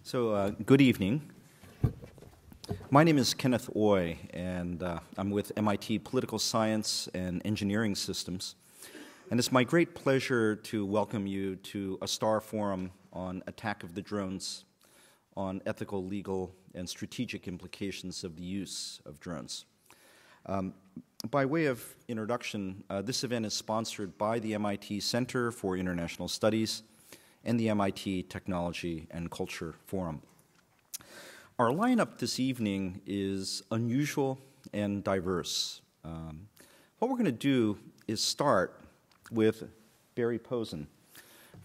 Good evening. My name is Kenneth Oy, and I'm with MIT Political Science and Engineering Systems. And it's my great pleasure to welcome you to a Starr Forum on attack of the drones, on ethical, legal, and strategic implications of the use of drones. By way of introduction, this event is sponsored by the MIT Center for International Studies and the MIT Technology and Culture Forum. Our lineup this evening is unusual and diverse. What we're going to do is start with Barry Posen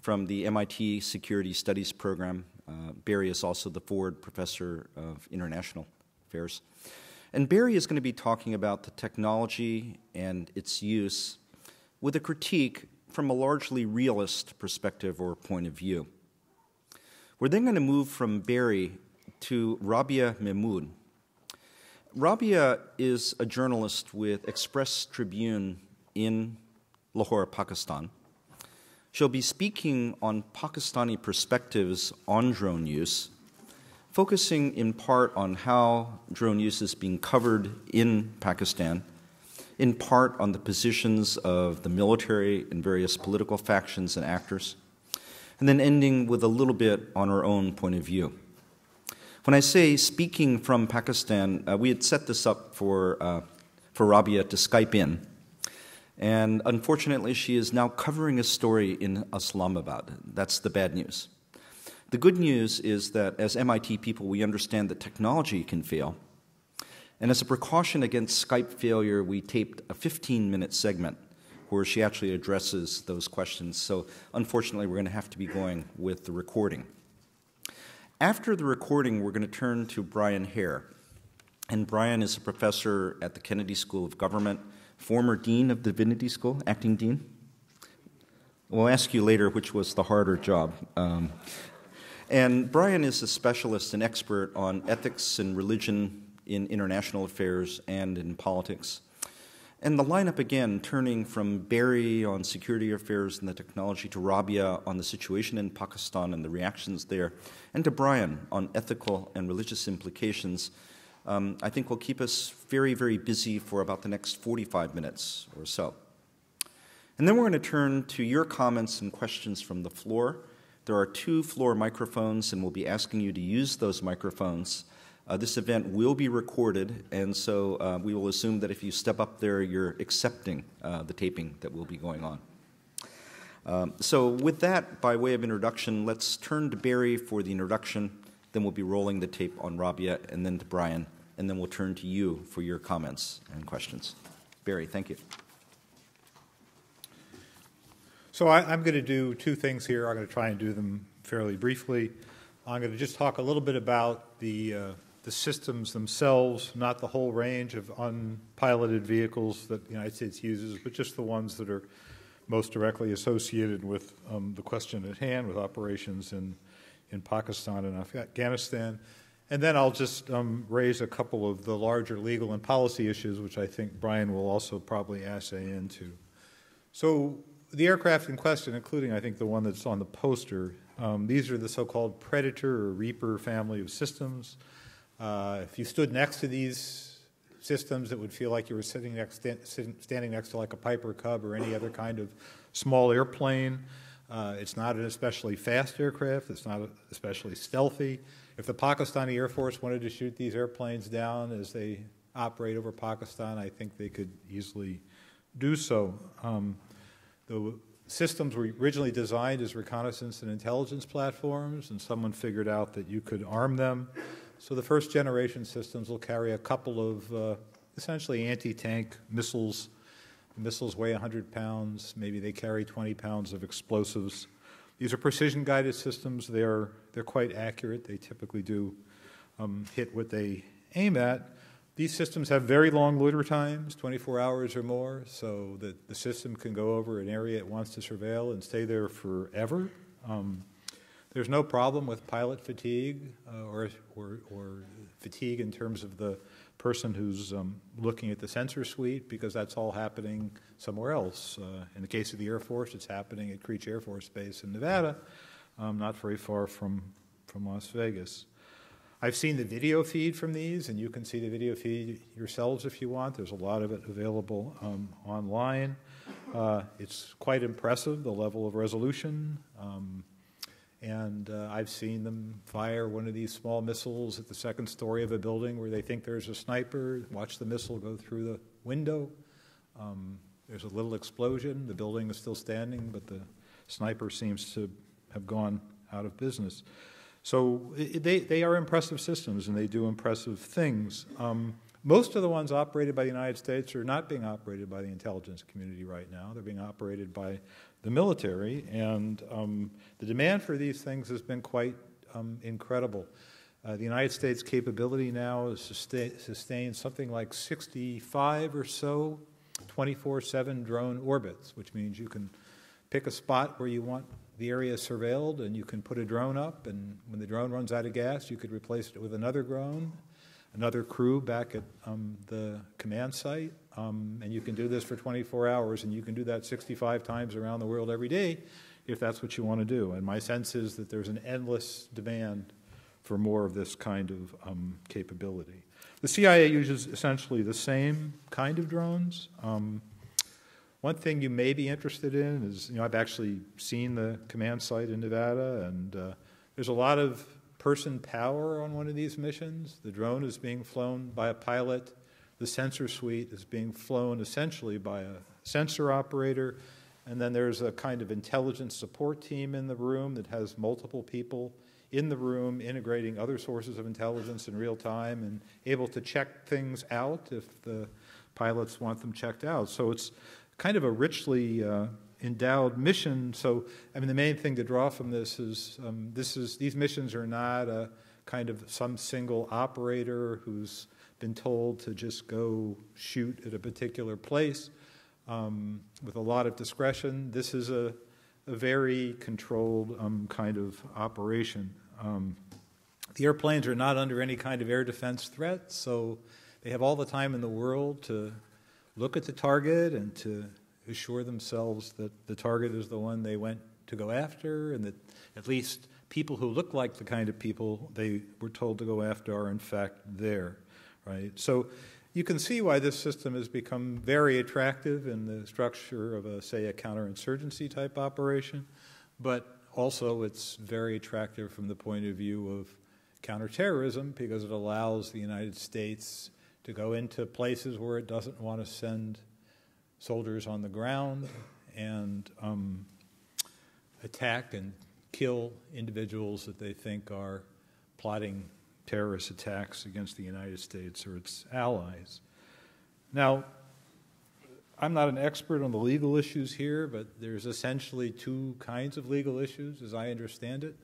from the MIT Security Studies Program. Barry is also the Ford Professor of International Affairs. And Barry is going to be talking about the technology and its use with a critique from a largely realist perspective or point of view. We're then going to move from Barry to Rabia Mehmood. Rabia is a journalist with Express Tribune in Lahore, Pakistan. She'll be speaking on Pakistani perspectives on drone use, focusing in part on how drone use is being covered in Pakistan, in part on the positions of the military and various political factions and actors, and then ending with a little bit on our own point of view. When I say speaking from Pakistan, we had set this up for Rabia to Skype in, and unfortunately she is now covering a story in Islamabad. That's the bad news. The good news is that as MIT people, we understand that technology can fail. And as a precaution against Skype failure, we taped a 15-minute segment where she actually addresses those questions. So unfortunately, we're going to have to be going with the recording. After the recording, we're going to turn to Bryan Hehir. And Bryan is a professor at the Kennedy School of Government, former dean of the Divinity School, acting dean. We'll ask you later which was the harder job. And Bryan is a specialist and expert on ethics and religion in international affairs and in politics. And the lineup again, turning from Barry on security affairs and the technology to Rabia on the situation in Pakistan and the reactions there, and to Bryan on ethical and religious implications, I think will keep us very, very busy for about the next 45 minutes or so. And then we're going to turn to your comments and questions from the floor. There are 2 floor microphones, and we'll be asking you to use those microphones. This event will be recorded, and so we will assume that if you step up there, you're accepting the taping that will be going on. So with that, by way of introduction, let's turn to Barry for the introduction, then we'll be rolling the tape on Rabia, and then to Bryan, and then we'll turn to you for your comments and questions. Barry, thank you. So I'm going to do 2 things here. I'm going to try and do them fairly briefly. I'm going to just talk a little bit about the systems themselves, not the whole range of unpiloted vehicles that the United States uses, but just the ones that are most directly associated with the question at hand, with operations in Pakistan and Afghanistan. And then I'll just raise a couple of the larger legal and policy issues, which I think Bryan will also probably assay into. So the aircraft in question, including I think the one that's on the poster, these are the so-called Predator or Reaper family of systems. If you stood next to these systems, it would feel like you were standing next to like a Piper Cub or any other kind of small airplane. It's not an especially fast aircraft. It's not especially stealthy. If the Pakistani Air Force wanted to shoot these airplanes down as they operate over Pakistan, I think they could easily do so. The systems were originally designed as reconnaissance and intelligence platforms, and someone figured out that you could arm them. So the first generation systems will carry a couple of essentially anti-tank missiles. The missiles weigh 100 pounds. Maybe they carry 20 pounds of explosives. These are precision-guided systems. They're quite accurate. They typically do hit what they aim at. These systems have very long loiter times, 24 hours or more, so that the system can go over an area it wants to surveil and stay there forever. There's no problem with pilot fatigue or fatigue in terms of the person who's looking at the sensor suite, because that's all happening somewhere else. In the case of the Air Force, it's happening at Creech Air Force Base in Nevada, not very far from Las Vegas. I've seen the video feed from these, and you can see the video feed yourselves if you want. There's a lot of it available online. It's quite impressive, the level of resolution. And I've seen them fire one of these small missiles at the second story of a building where they think there's a sniper, watch the missile go through the window. There's a little explosion. The building is still standing, but the sniper seems to have gone out of business. So they are impressive systems, and they do impressive things. Most of the ones operated by the United States are not being operated by the intelligence community right now. They're being operated by the military, and the demand for these things has been quite incredible. The United States capability now is sustained something like 65 or so 24/7 drone orbits, which means you can pick a spot where you want the area surveilled, and you can put a drone up, and when the drone runs out of gas, you could replace it with another drone, another crew back at the command site, and you can do this for 24 hours, and you can do that 65 times around the world every day if that's what you want to do. And my sense is that there's an endless demand for more of this kind of capability. The CIA uses essentially the same kind of drones. One thing you may be interested in is, I've actually seen the command site in Nevada, and there's a lot of person power on one of these missions. The drone is being flown by a pilot. The sensor suite is being flown essentially by a sensor operator. And then there's a kind of intelligence support team in the room that has multiple people in the room integrating other sources of intelligence in real time and able to check things out if the pilots want them checked out. So it's kind of a richly endowed mission. So, the main thing to draw from this is these missions are not a kind of some single operator who's been told to just go shoot at a particular place with a lot of discretion. This is a very controlled kind of operation. The airplanes are not under any kind of air defense threat, so they have all the time in the world to look at the target and to assure themselves that the target is the one they went to go after, and that at least people who look like the kind of people they were told to go after are in fact there, right? So you can see why this system has become very attractive in the structure of, say, a counterinsurgency type operation, but also it's very attractive from the point of view of counterterrorism because it allows the United States to go into places where it doesn't want to send soldiers on the ground and attack and kill individuals that they think are plotting terrorist attacks against the United States or its allies. Now, I'm not an expert on the legal issues here, but there's essentially two kinds of legal issues, as I understand it.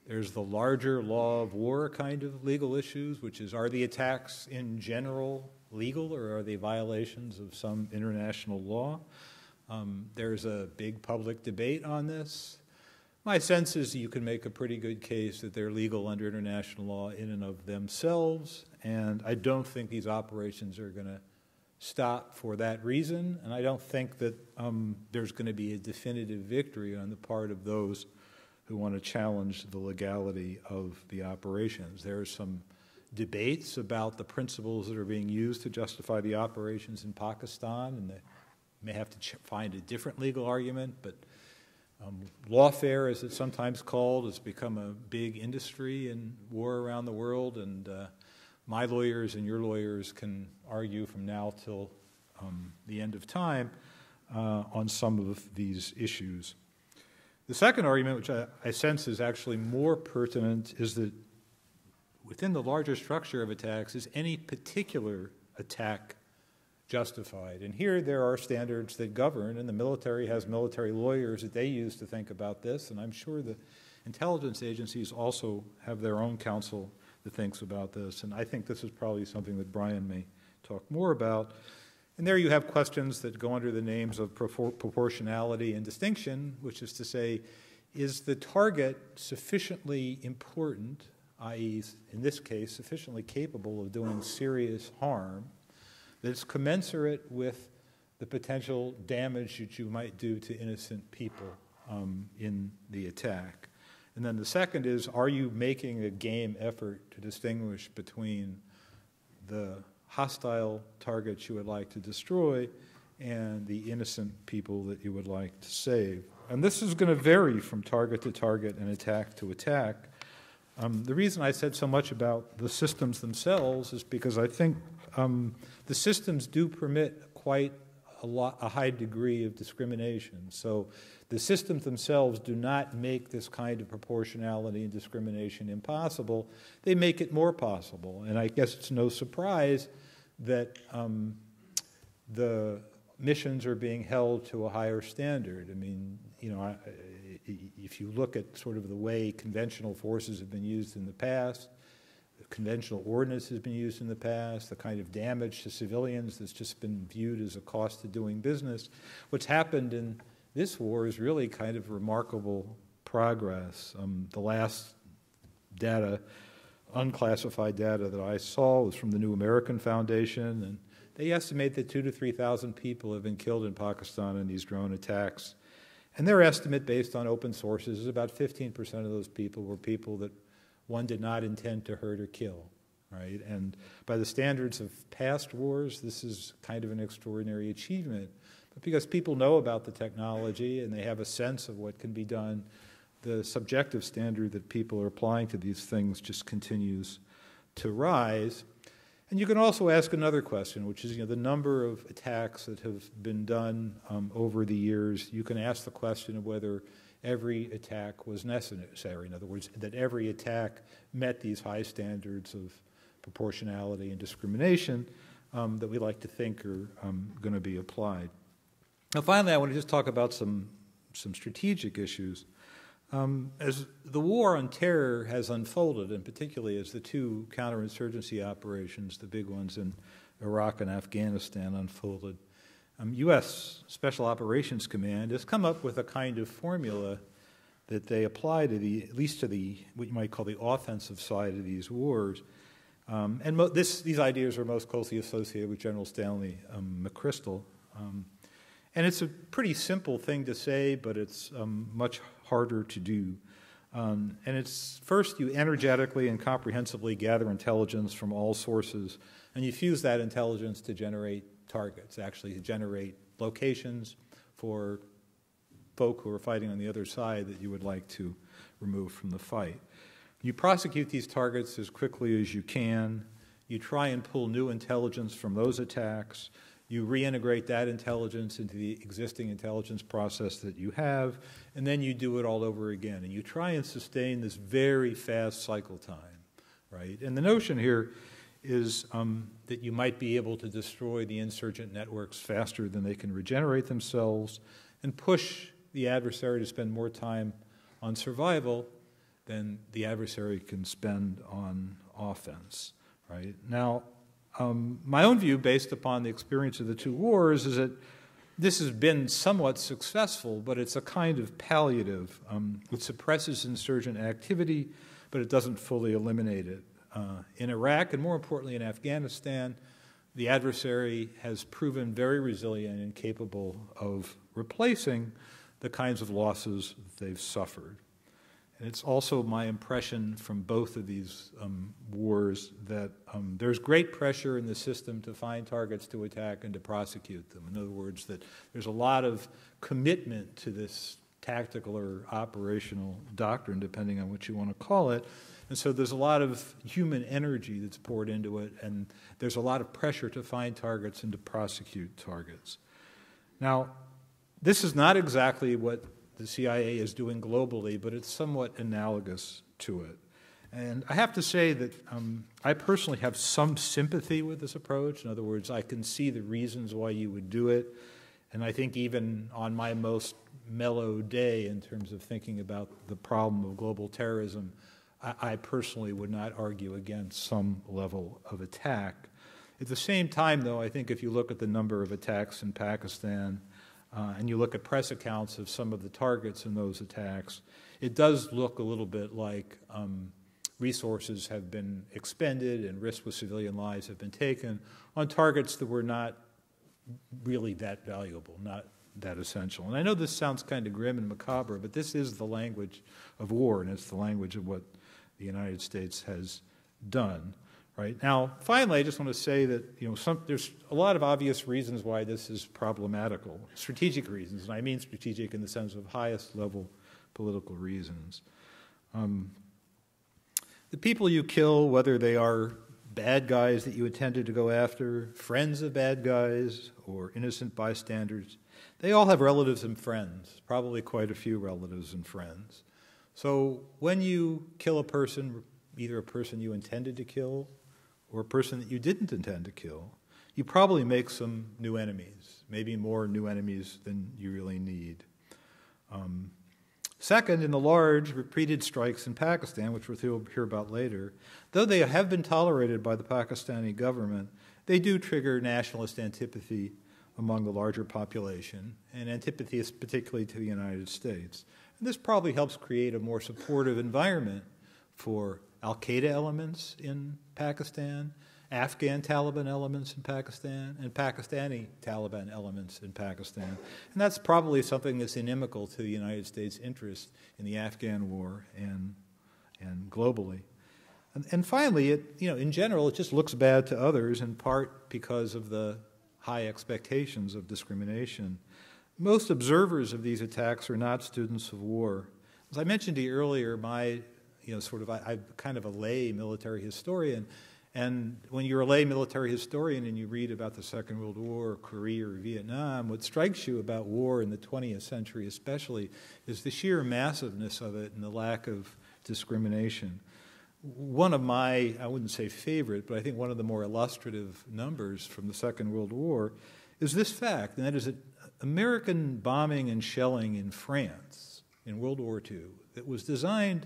There's the larger law of war kind of legal issues, which is, are the attacks in general legal, or are they violations of some international law? There's a big public debate on this. My sense is you can make a pretty good case that they're legal under international law in and of themselves, and I don't think these operations are going to stop for that reason, and I don't think that there's going to be a definitive victory on the part of those who want to challenge the legality of the operations. There are some debates about the principles that are being used to justify the operations in Pakistan, and they may have to find a different legal argument, but lawfare, as it's sometimes called, has become a big industry in war around the world, and my lawyers and your lawyers can argue from now till the end of time on some of these issues. The second argument, which I sense is actually more pertinent, is that within the larger structure of attacks, is any particular attack justified? And here there are standards that govern, and the military has military lawyers that they use to think about this, and I'm sure the intelligence agencies also have their own counsel that thinks about this, and I think this is probably something that Bryan may talk more about. And there you have questions that go under the names of proportionality and distinction, which is to say, is the target sufficiently important, i.e., in this case, sufficiently capable of doing serious harm, that it's commensurate with the potential damage that you might do to innocent people in the attack? And then the second is, are you making a game effort to distinguish between the hostile targets you would like to destroy and the innocent people that you would like to save? And this is going to vary from target to target and attack to attack. The reason I said so much about the systems themselves is because I think the systems do permit quite a high degree of discrimination. So the systems themselves do not make this kind of proportionality and discrimination impossible. They make it more possible. And I guess it's no surprise that the missions are being held to a higher standard. I mean, you know, if you look at sort of the way conventional forces have been used in the past, conventional ordnance has been used in the past, the kind of damage to civilians that's just been viewed as a cost of doing business. What's happened in this war is really kind of remarkable progress. The last data, unclassified data that I saw was from the New American Foundation, and they estimate that 2,000 to 3,000 people have been killed in Pakistan in these drone attacks. And their estimate, based on open sources, is about 15% of those people were people that one did not intend to hurt or kill, right? And by the standards of past wars, this is kind of an extraordinary achievement. But because people know about the technology and they have a sense of what can be done, the subjective standard that people are applying to these things just continues to rise. And you can also ask another question, which is, you know, the number of attacks that have been done over the years. You can ask the question of whether every attack was necessary. In other words, that every attack met these high standards of proportionality and discrimination that we like to think are going to be applied. Now, finally, I want to just talk about some strategic issues. As the war on terror has unfolded, and particularly as the two counterinsurgency operations, the big ones in Iraq and Afghanistan, unfolded, U.S. Special Operations Command has come up with a kind of formula that they apply to at least to what you might call the offensive side of these wars. And these ideas are most closely associated with General Stanley McChrystal. And it's a pretty simple thing to say, but it's much harder to do. And it's first, you energetically and comprehensively gather intelligence from all sources, and you fuse that intelligence to generate targets, actually to generate locations for folk who are fighting on the other side that you would like to remove from the fight. You prosecute these targets as quickly as you can. You try and pull new intelligence from those attacks. You reintegrate that intelligence into the existing intelligence process that you have, and then you do it all over again. And you try and sustain this very fast cycle time, right? And the notion here is that you might be able to destroy the insurgent networks faster than they can regenerate themselves and push the adversary to spend more time on survival than the adversary can spend on offense, right? Now, my own view, based upon the experience of the two wars, is that this has been somewhat successful, but it's a kind of palliative. It suppresses insurgent activity, but it doesn't fully eliminate it. In Iraq, and more importantly in Afghanistan, the adversary has proven very resilient and capable of replacing the kinds of losses that they've suffered. And it's also my impression from both of these wars that there's great pressure in the system to find targets to attack and to prosecute them. In other words, that there's a lot of commitment to this tactical or operational doctrine, depending on what you want to call it. And so there's a lot of human energy that's poured into it, and there's a lot of pressure to find targets and to prosecute targets. Now, this is not exactly what the CIA is doing globally, but it's somewhat analogous to it. And I have to say that I personally have some sympathy with this approach. In other words, I can see the reasons why you would do it. And I think even on my most mellow day in terms of thinking about the problem of global terrorism, I personally would not argue against some level of attack. At the same time, though, I think if you look at the number of attacks in Pakistan and you look at press accounts of some of the targets in those attacks, it does look a little bit like resources have been expended and risks with civilian lives have been taken on targets that were not really that valuable, that essential. And I know this sounds kind of grim and macabre, but this is the language of war, and it's the language of what the United States has done. Right. Now, finally, I just want to say that there's a lot of obvious reasons why this is problematical, strategic reasons, and I mean strategic in the sense of highest level political reasons. The people you kill, whether they are bad guys that you intended to go after, friends of bad guys, or innocent bystanders, they all have relatives and friends, probably quite a few relatives and friends. So when you kill a person, either a person you intended to kill or a person that you didn't intend to kill, you probably make some new enemies, maybe more new enemies than you really need. Second, in the large, repeated strikes in Pakistan, which we'll hear about later, though they have been tolerated by the Pakistani government, they do trigger nationalist antipathy among the larger population, and antipathy is particularly to the United States. And this probably helps create a more supportive environment for al-Qaeda elements in Pakistan, Afghan Taliban elements in Pakistan, and Pakistani Taliban elements in Pakistan. And that's probably something that's inimical to the United States' interest in the Afghan war and globally. And finally, in general, it just looks bad to others, in part because of the high expectations of discrimination. Most observers of these attacks are not students of war. As I mentioned to you earlier, I'm kind of a lay military historian, and when you're a lay military historian and you read about the Second World War, or Korea, or Vietnam, what strikes you about war in the 20th century especially is the sheer massiveness of it and the lack of discrimination. One of my, I wouldn't say favorite, but I think one of the more illustrative numbers from the Second World War is this fact, and that is that American bombing and shelling in France in World War II that was designed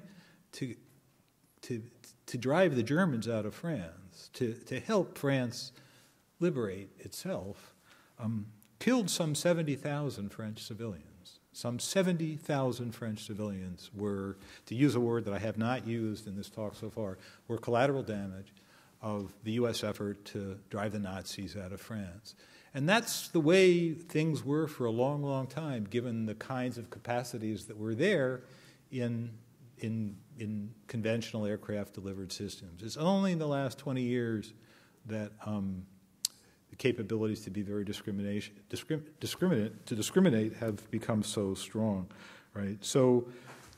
to drive the Germans out of France, to help France liberate itself, killed some 70,000 French civilians. Some 70,000 French civilians were, to use a word that I have not used in this talk so far, were collateral damage of the U.S. effort to drive the Nazis out of France. And that's the way things were for a long, long time, given the kinds of capacities that were there in conventional aircraft-delivered systems. It's only in the last 20 years that the capabilities to be very discriminate have become so strong, right? So,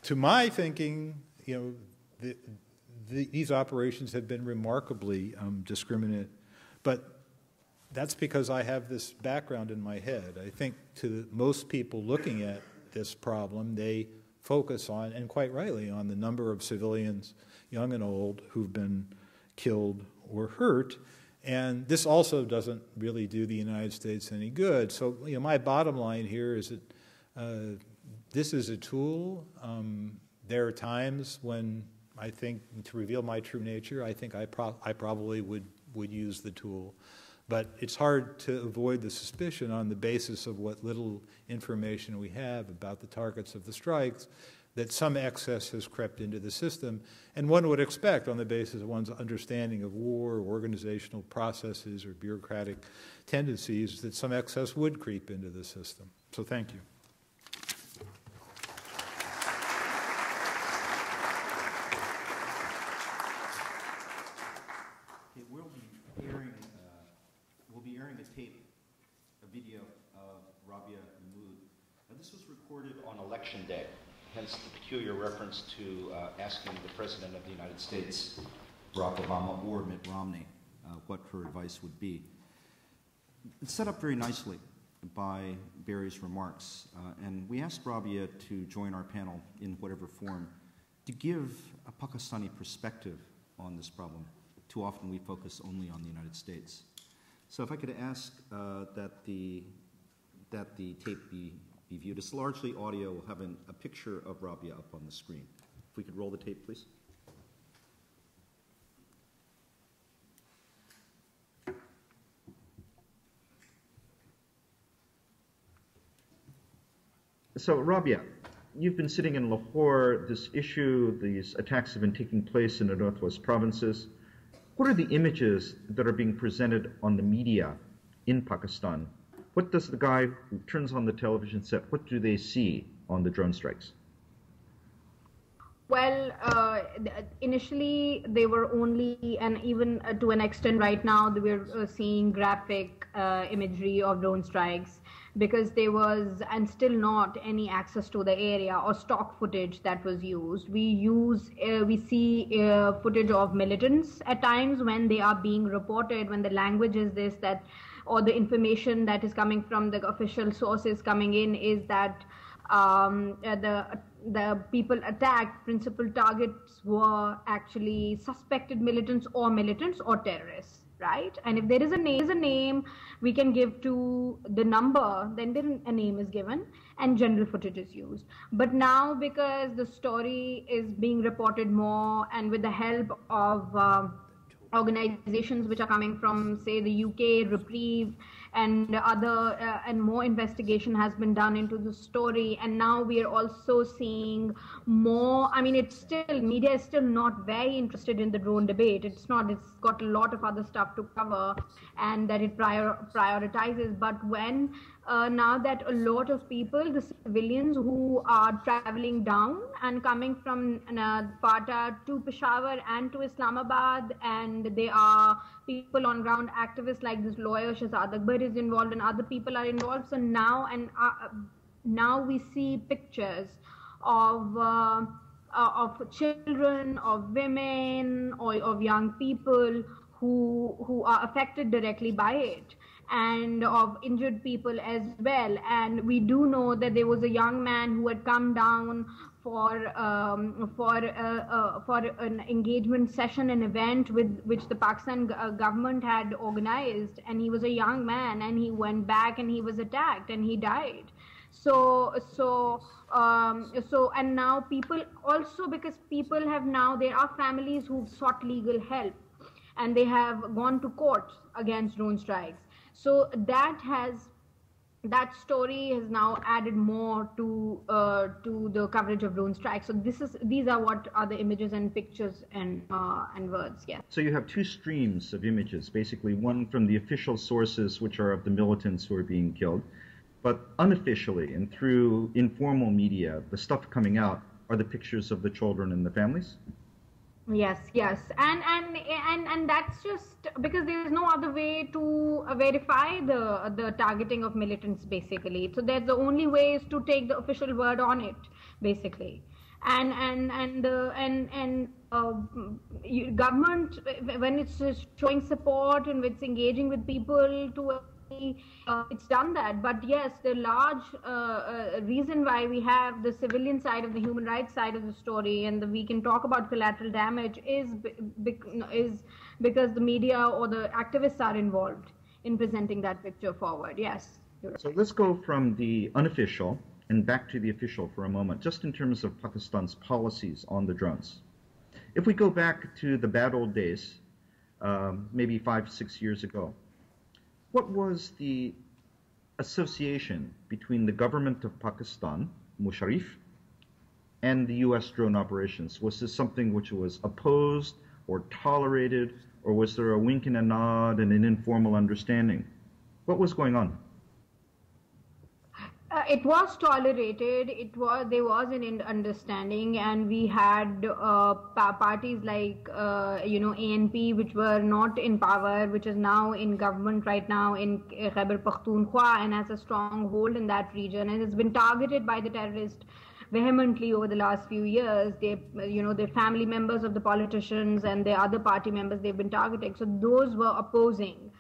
to my thinking, these operations have been remarkably discriminate, but that's because I have this background in my head. I think to most people looking at this problem, they focus on, and quite rightly, on the number of civilians, young and old, who've been killed or hurt. And this also doesn't really do the United States any good. So, my bottom line here is that this is a tool. There are times when I think, to reveal my true nature, I think I probably would use the tool. But it's hard to avoid the suspicion on the basis of what little information we have about the targets of the strikes that some excess has crept into the system. And one would expect, on the basis of one's understanding of war, or organizational processes, or bureaucratic tendencies, that some excess would creep into the system. So thank you. Rabia Mehmood. This was recorded on Election Day, hence the peculiar reference to asking the President of the United States, Barack Obama, or Mitt Romney, what her advice would be. It's set up very nicely by Barry's remarks, and we asked Rabia to join our panel in whatever form to give a Pakistani perspective on this problem. Too often we focus only on the United States. So if I could ask that the tape be viewed. It's largely audio. We'll have a picture of Rabia up on the screen. If we could roll the tape, please. So, Rabia, you've been sitting in Lahore. This issue, these attacks have been taking place in the northwest provinces. What are the images that are being presented on the media in Pakistan What does the guy who turns on the television set, what do they see on the drone strikes? Well, initially they were only, and even to an extent right now, we're seeing graphic imagery of drone strikes, because there was, and still not, any access to the area or stock footage that was used. We see footage of militants at times when they are being reported, when the language is this, that, or the information that is coming from the official sources coming in is that the people attacked, principal targets were actually suspected militants or terrorists, right? And if there is a name we can give to the number, then a name is given and general footage is used. But now, because the story is being reported more, and with the help of organizations which are coming from, say, the UK, Reprieve, and other, and more investigation has been done into the story. And now we are also seeing more, I mean, media is still not very interested in the drone debate. It's got a lot of other stuff to cover, and that it prioritizes. But when, now that a lot of people, the civilians who are traveling down and coming from FATA to Peshawar and to Islamabad, and they are people on ground, activists like this lawyer Shahzad Akbar is involved, and other people are involved. So now we see pictures of children, of women, or of young people who are affected directly by it, and of injured people as well. And we do know that there was a young man who had come down for an engagement session, an event which the Pakistan government had organized, and he was a young man, and he went back and he was attacked and he died. And now people also, because people have now, there are families who've sought legal help, and they have gone to court against drone strikes. So that story has now added more to the coverage of drone strikes. So these are what are the images and pictures and words. Yeah. So you have two streams of images, basically one from the official sources, which are of the militants who are being killed, but unofficially and through informal media, the stuff coming out are the pictures of the children and the families. Yes, and that's just because there is no other way to verify the targeting of militants, basically. So that's the only way is to take the official word on it, basically. Government, when it's showing support and it's engaging with people to it's done that. But yes, the large reason why we have the civilian side of the human rights side of the story, and we can talk about collateral damage, is because the media or the activists are involved in presenting that picture forward. Yes. So let's go from the unofficial and back to the official for a moment, just in terms of Pakistan's policies on the drones. If we go back to the bad old days, maybe 5-6 years ago, what was the association between the government of Pakistan, Musharraf, and the U.S. drone operations? Was this something which was opposed or tolerated, or was there a wink and a nod and an informal understanding? What was going on? It was tolerated. There was an understanding, and we had parties like ANP, which were not in power, which is now in government right now in Khyber Pakhtunkhwa, and has a strong hold in that region, and has been targeted by the terrorists vehemently over the last few years. Their family members of the politicians and their other party members, they've been targeting. So those were opposing.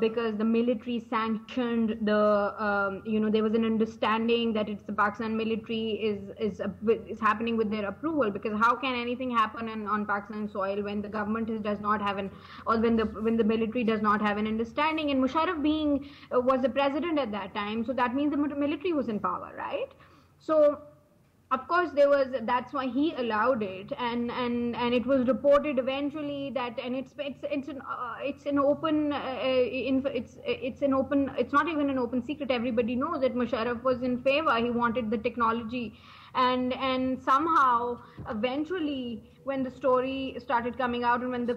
Because the military sanctioned there was an understanding that it's the Pakistan military is happening with their approval, because how can anything happen on Pakistan soil when the government does not have when the military does not have an understanding? And Musharraf was the president at that time, so that means the military was in power, right? So of course that's why he allowed it, and it was reported eventually that, and it's not even an open secret. Everybody knows that Musharraf was in favor. He wanted the technology and somehow eventually when the story started coming out and when the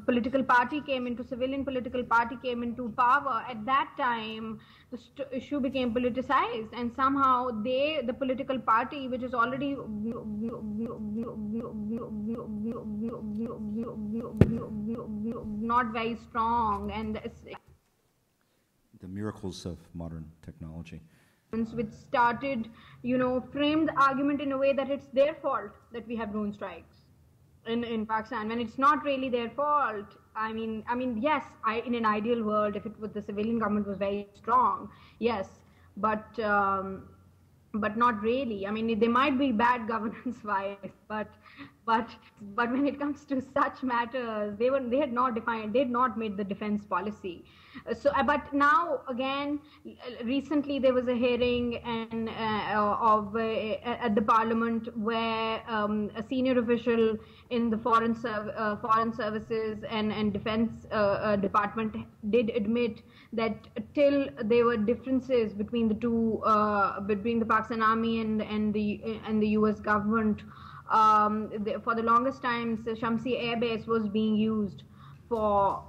political party came into civilian political party came into power, at that time the issue became politicized, and somehow the political party, which is already not very strong, and the miracles of modern technology, which started, framed the argument in a way that it's their fault that we have drone strikes in Pakistan, when it's not really their fault. I mean, yes, in an ideal world, if the civilian government was very strong, yes, but not really. I mean, there might be bad governance wise, but when it comes to such matters, they had not made the defense policy. But now again, recently there was a hearing at the Parliament where a senior official in the foreign services and defense department did admit that till there were differences between the two, between the Pakistan Army and the U.S. government. For the longest time, Shamsi Air Base was being used for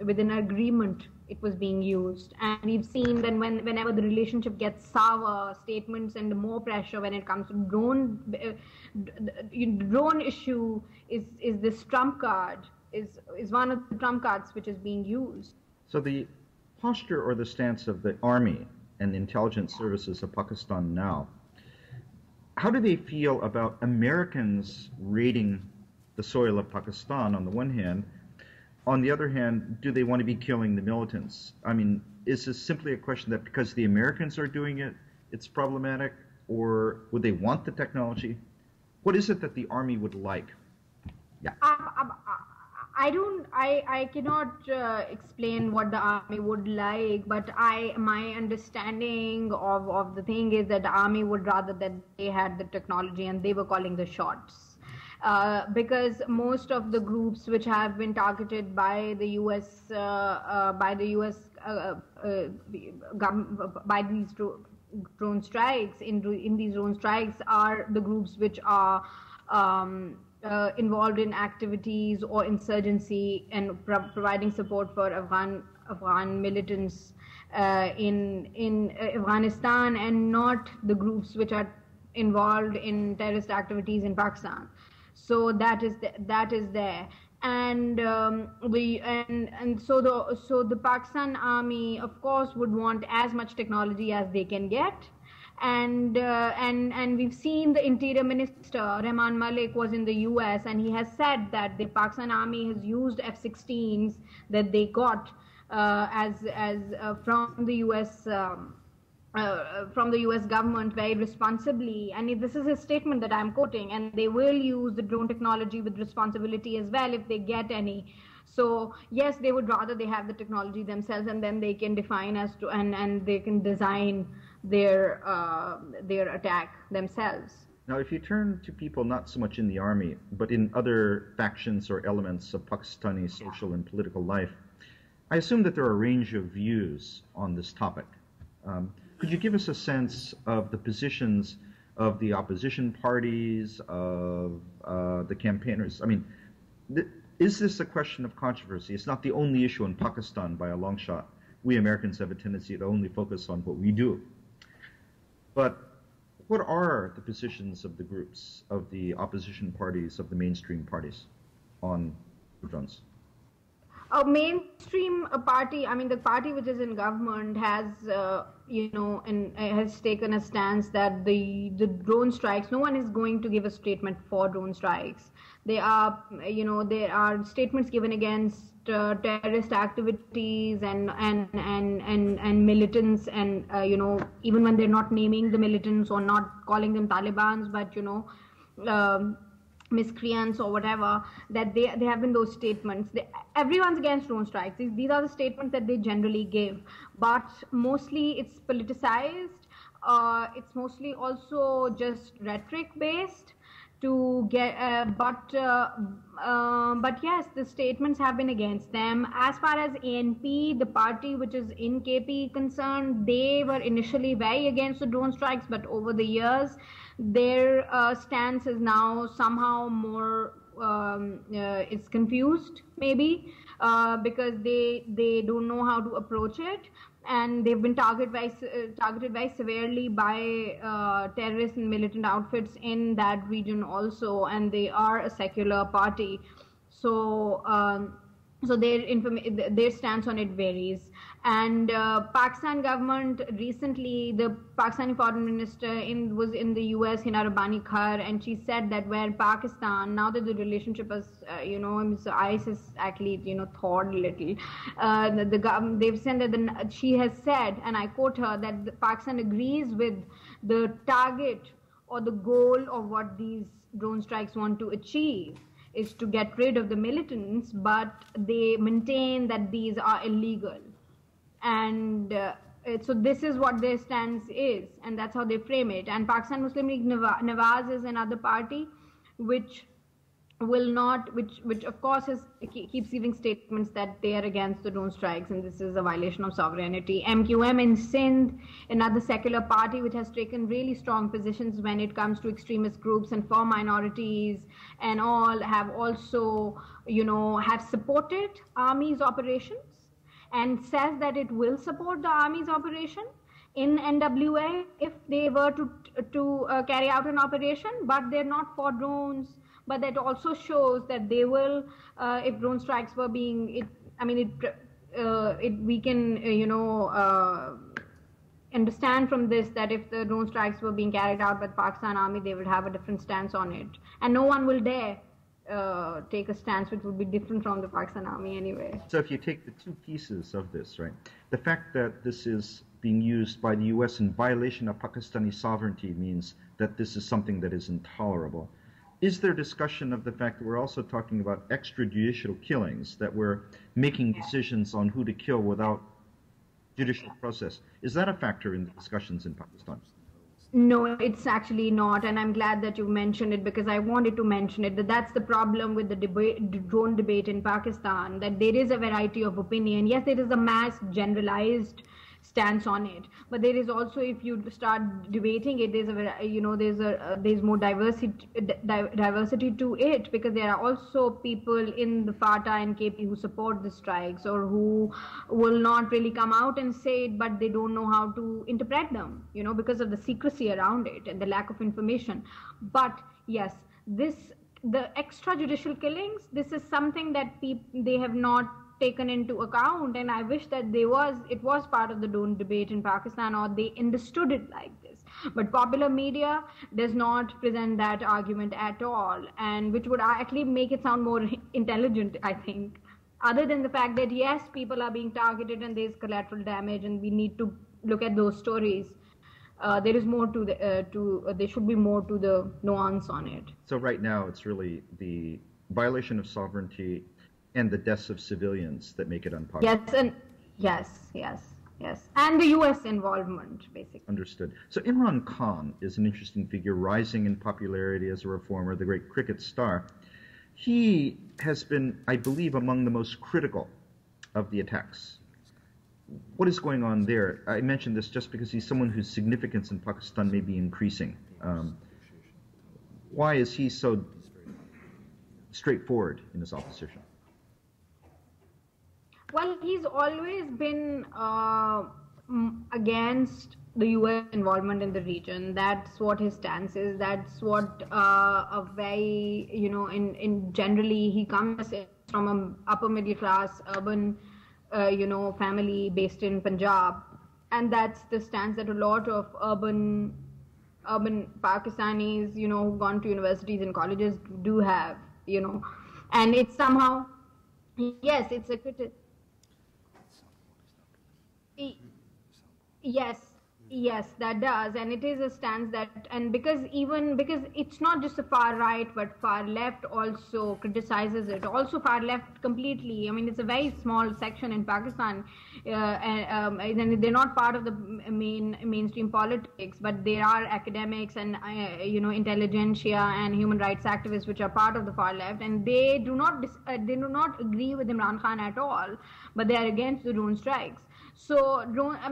with an agreement. It was being used, and we've seen that whenever the relationship gets sour, statements and more pressure when it comes to drone issue is this trump card, is one of the trump cards which is being used. So the posture or the stance of the army and the intelligence services of Pakistan now, how do they feel about Americans raiding the soil of Pakistan on the one hand? On the other hand, do they want to be killing the militants? I mean, is this simply a question that because the Americans are doing it, it's problematic, or would they want the technology? What is it that the army would like? Yeah. I cannot explain what the army would like, but my understanding of the thing is that the army would rather that they had the technology and they were calling the shots. Because most of the groups which have been targeted by the U.S. By these drone strikes, in these drone strikes are the groups which are involved in activities or insurgency and providing support for Afghan militants in Afghanistan, and not the groups which are involved in terrorist activities in Pakistan. So that is there, and so the Pakistan Army, of course, would want as much technology as they can get, and we've seen the Interior Minister Rahman Malik was in the U.S. and he has said that the Pakistan Army has used F-16s that they got from the U.S. From the U.S. government very responsibly, and this is a statement that I'm quoting, and they will use the drone technology with responsibility as well if they get any. So yes, they would rather they have the technology themselves, and then they can define as to and they can design their attack themselves. Now, if you turn to people not so much in the army, but in other factions or elements of Pakistani social and political life, I assume that there are a range of views on this topic. Could you give us a sense of the positions of the opposition parties, of the campaigners? I mean, is this a question of controversy? It's not the only issue in Pakistan by a long shot. We Americans have a tendency to only focus on what we do. But what are the positions of the groups, of the opposition parties, of the mainstream parties on drones? A mainstream party, I mean, the party which is in government has, has taken a stance that the drone strikes, no one is going to give a statement for drone strikes. There are statements given against terrorist activities and militants, and even when they're not naming the militants or not calling them Talibans, but miscreants or whatever, that they have been those statements. Everyone's against drone strikes. These are the statements that they generally give, but mostly it's politicized. It's mostly also just rhetoric based, to get, but yes, the statements have been against them. As far as ANP, the party which is in KP concerned, they were initially very against the drone strikes, but over the years, their stance is now somehow more, it's confused maybe, because they don't know how to approach it. And they've been targeted very severely by terrorist and militant outfits in that region also, and they are a secular party. So their stance on it varies. And Pakistan government recently, the Pakistani foreign minister was in the US, Hina Rabbani Khar, and she said that where Pakistan, now that the relationship has, ISIS actually, thawed a little, they've said that she has said, and I quote her, that Pakistan agrees with the target or the goal of what these drone strikes want to achieve is to get rid of the militants, but they maintain that these are illegal. And so this is what their stance is, and that's how they frame it. And Pakistan Muslim League Nawaz is another party which will not, which of course keeps giving statements that they are against the drone strikes and this is a violation of sovereignty. MQM in Sindh, another secular party which has taken really strong positions when it comes to extremist groups and for minorities and all, have also, have supported army's operations and says that it will support the army's operation in NWA if they were to carry out an operation, but they're not for drones. But that also shows that they will, if drone strikes were being, we can, understand from this that if the drone strikes were being carried out by the Pakistan Army, they would have a different stance on it. And no one will dare take a stance which would be different from the Pakistan Army anyway. So if you take the two pieces of this, right, the fact that this is being used by the U.S. in violation of Pakistani sovereignty means that this is something that is intolerable. Is there discussion of the fact that we're also talking about extrajudicial killings, that we're making decisions on who to kill without judicial process? Is that a factor in the discussions in Pakistan? No, it's actually not, and I'm glad that you mentioned it because I wanted to mention it, that's the problem with the drone debate in Pakistan, that there is a variety of opinion. Yes, there is a mass generalized stance on it, but there is also, if you start debating it, there's more diversity to it, because there are also people in the FATA and KP who support the strikes or who will not really come out and say it, but they don't know how to interpret them, because of the secrecy around it and the lack of information. But yes, the extrajudicial killings, this is something that they have not taken into account, and I wish that it was part of the drone debate in Pakistan, or they understood it like this. But popular media does not present that argument at all, and which would actually make it sound more intelligent, I think, other than the fact that yes, people are being targeted and there's collateral damage and we need to look at those stories. There is more to there should be more to the nuance on it. So right now it's really the violation of sovereignty and the deaths of civilians that make it unpopular. Yes, and the U.S. involvement, basically. Understood. So Imran Khan is an interesting figure, rising in popularity as a reformer, the great cricket star. He has been, I believe, among the most critical of the attacks. What is going on there? I mention this just because he's someone whose significance in Pakistan may be increasing. Why is he so straightforward in his opposition? Well, he's always been against the U.S. involvement in the region. That's what his stance is. That's what a very, in generally he comes from an upper middle class urban, family based in Punjab, and that's the stance that a lot of urban Pakistanis, who've gone to universities and colleges do have, and it's somehow, yes, it's a critic. Yes, that does, and it is a stance that, and because it's not just the far right, but far left also criticizes it. Also, far left completely. I mean, it's a very small section in Pakistan. and they're not part of the mainstream politics, but there are academics and intelligentsia and human rights activists which are part of the far left, and they do not agree with Imran Khan at all, but they are against the drone strikes. So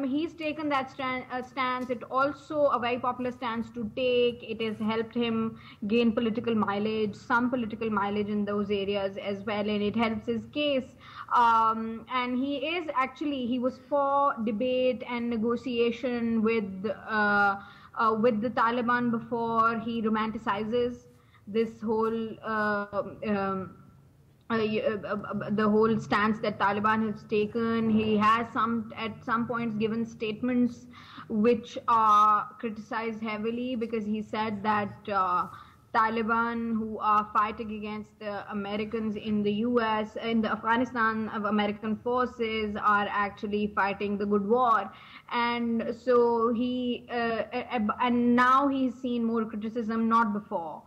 he's taken that stance. It's also a very popular stance to take. It has helped him gain political mileage, some political mileage in those areas as well, and it helps his case. And he was for debate and negotiation with the Taliban before he romanticizes this whole the whole stance that Taliban has taken. He has at some points given statements which are criticized heavily, because he said that Taliban, who are fighting against the Americans in the US, in the Afghanistan of American forces, are actually fighting the good war. And so and now he's seen more criticism, not before.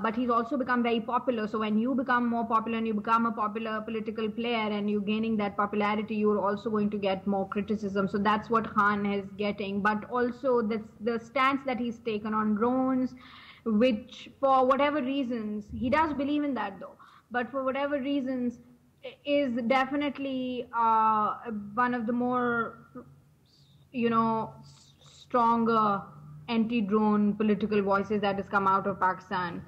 But he's also become very popular. So when you become more popular and you become a popular political player and you're gaining that popularity, you're also going to get more criticism. So that's what Khan is getting. But also the stance that he's taken on drones, which for whatever reasons, he does believe in that though, but for whatever reasons is definitely one of the more, stronger anti-drone political voices that has come out of Pakistan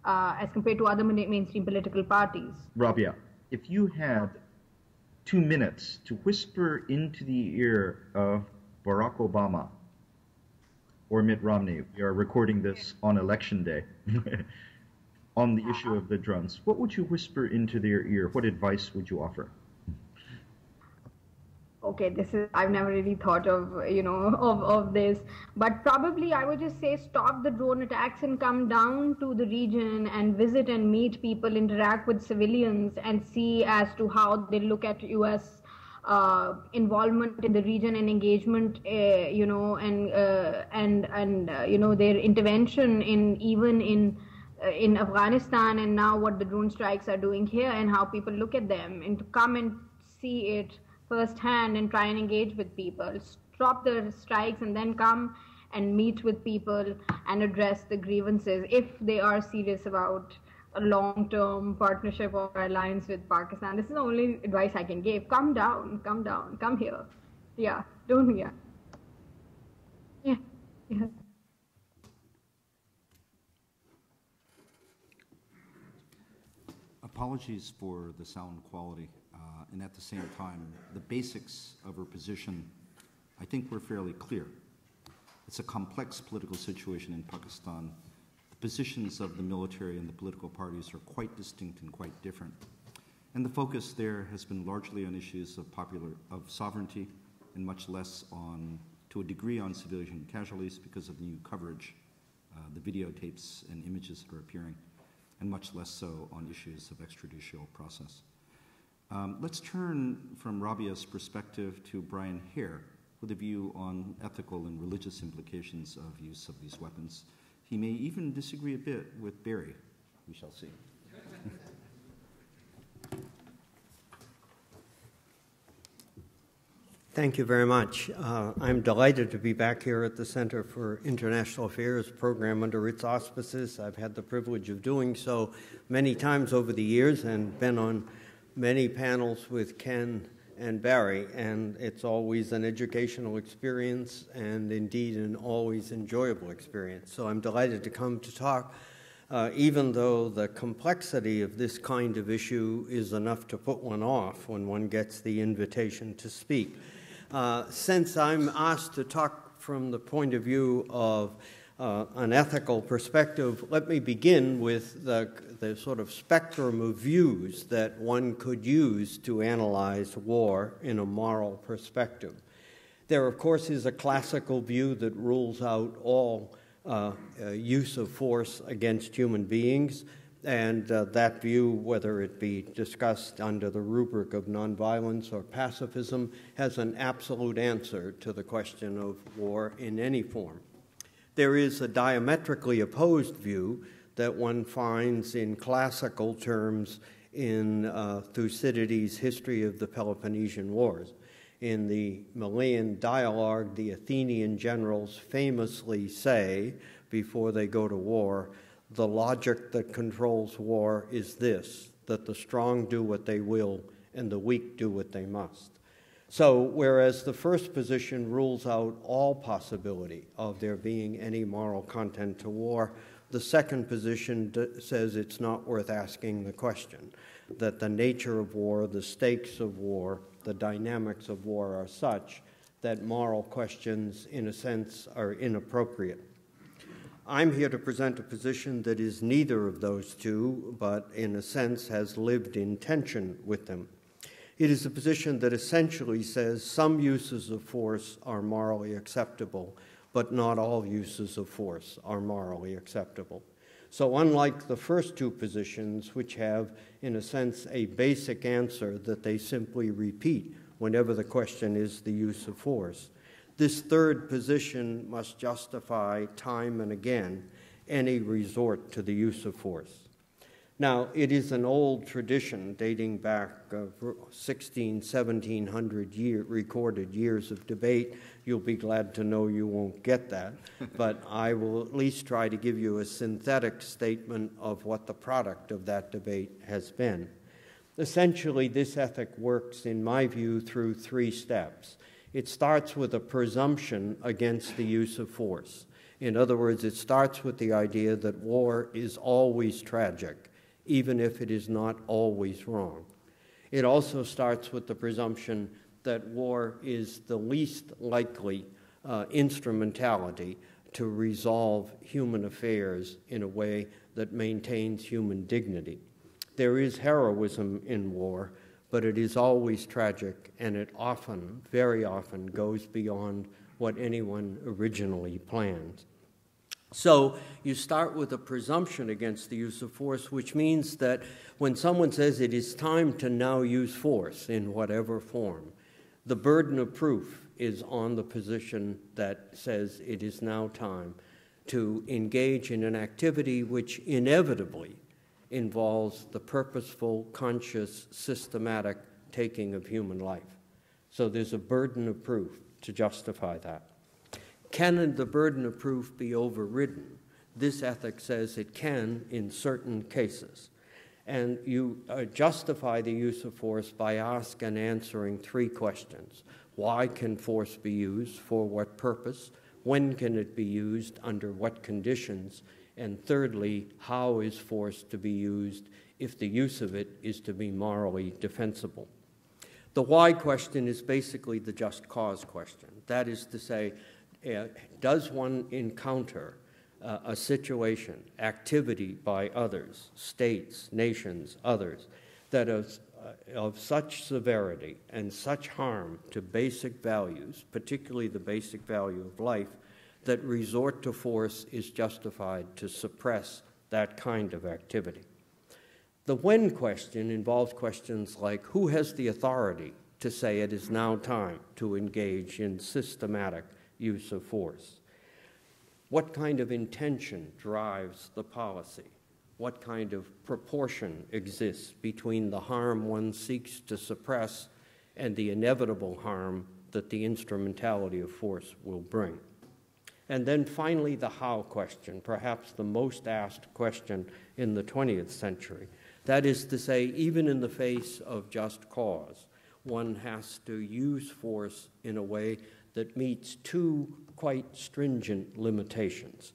as compared to other mainstream political parties. Rabia, if you had 2 minutes to whisper into the ear of Barack Obama or Mitt Romney, we are recording this on election day, on the issue of the drones, what would you whisper into their ear? What advice would you offer? Okay, I've never really thought of, of this, but probably I would just say stop the drone attacks and come down to the region and visit and meet people, interact with civilians, and see as to how they look at U.S. Involvement in the region and engagement, their intervention in Afghanistan, and now what the drone strikes are doing here and how people look at them, and to come and see it firsthand and try and engage with people. Stop the strikes and then come and meet with people and address the grievances if they are serious about a long-term partnership or alliance with Pakistan. This is the only advice I can give. Come down, come here. Yeah, don't, yeah. Yeah. Apologies for the sound quality. And at the same time, the basics of her position, I think, were fairly clear. It's a complex political situation in Pakistan. The positions of the military and the political parties are quite distinct and quite different. And the focus there has been largely on issues of sovereignty, and much less to a degree, on civilian casualties because of the new coverage, the videotapes and images that are appearing, and much less so on issues of extrajudicial process. Let's turn from Rabia's perspective to Bryan Hehir with a view on ethical and religious implications of use of these weapons. He may even disagree a bit with Barry. We shall see. Thank you very much. I'm delighted to be back here at the Center for International Affairs program under its auspices. I've had the privilege of doing so many times over the years and been on many panels with Ken and Barry, and it's always an educational experience and indeed an always enjoyable experience. So I'm delighted to come to talk, even though the complexity of this kind of issue is enough to put one off when one gets the invitation to speak. Since I'm asked to talk from the point of view of an ethical perspective, let me begin with the sort of spectrum of views that one could use to analyze war in a moral perspective. There, of course, is a classical view that rules out all use of force against human beings, and that view, whether it be discussed under the rubric of nonviolence or pacifism, has an absolute answer to the question of war in any form. There is a diametrically opposed view that one finds in classical terms in Thucydides' History of the Peloponnesian Wars. In the Malian dialogue, the Athenian generals famously say, before they go to war, the logic that controls war is this, that the strong do what they will and the weak do what they must. So, whereas the first position rules out all possibility of there being any moral content to war, the second position says it's not worth asking the question, that the nature of war, the stakes of war, the dynamics of war are such that moral questions, in a sense, are inappropriate. I'm here to present a position that is neither of those two, but in a sense has lived in tension with them. It is a position that essentially says some uses of force are morally acceptable, but not all uses of force are morally acceptable. So unlike the first two positions, which have, in a sense, a basic answer that they simply repeat whenever the question is the use of force, this third position must justify time and again any resort to the use of force. Now, it is an old tradition dating back 1700 recorded years of debate. You'll be glad to know you won't get that, but I will at least try to give you a synthetic statement of what the product of that debate has been. Essentially, this ethic works, in my view, through three steps. It starts with a presumption against the use of force. In other words, it starts with the idea that war is always tragic, even if it is not always wrong. It also starts with the presumption that war is the least likely instrumentality to resolve human affairs in a way that maintains human dignity. There is heroism in war, but it is always tragic, and it often, very often, goes beyond what anyone originally planned. So you start with a presumption against the use of force, which means that when someone says it is time to now use force in whatever form, the burden of proof is on the position that says it is now time to engage in an activity which inevitably involves the purposeful, conscious, systematic taking of human life. So there's a burden of proof to justify that. Can the burden of proof be overridden? This ethic says it can in certain cases. And you justify the use of force by asking and answering three questions. Why can force be used? For what purpose? When can it be used? Under what conditions? And thirdly, how is force to be used if the use of it is to be morally defensible? The why question is basically the just cause question. That is to say, does one encounter a situation, activity by others, states, nations, others, that is of such severity and such harm to basic values, particularly the basic value of life, that resort to force is justified to suppress that kind of activity. The when question involves questions like, who has the authority to say it is now time to engage in systematic use of force? What kind of intention drives the policy? What kind of proportion exists between the harm one seeks to suppress and the inevitable harm that the instrumentality of force will bring? And then finally, the how question, perhaps the most asked question in the 20th century. That is to say, even in the face of just cause, one has to use force in a way that meets two quite stringent limitations.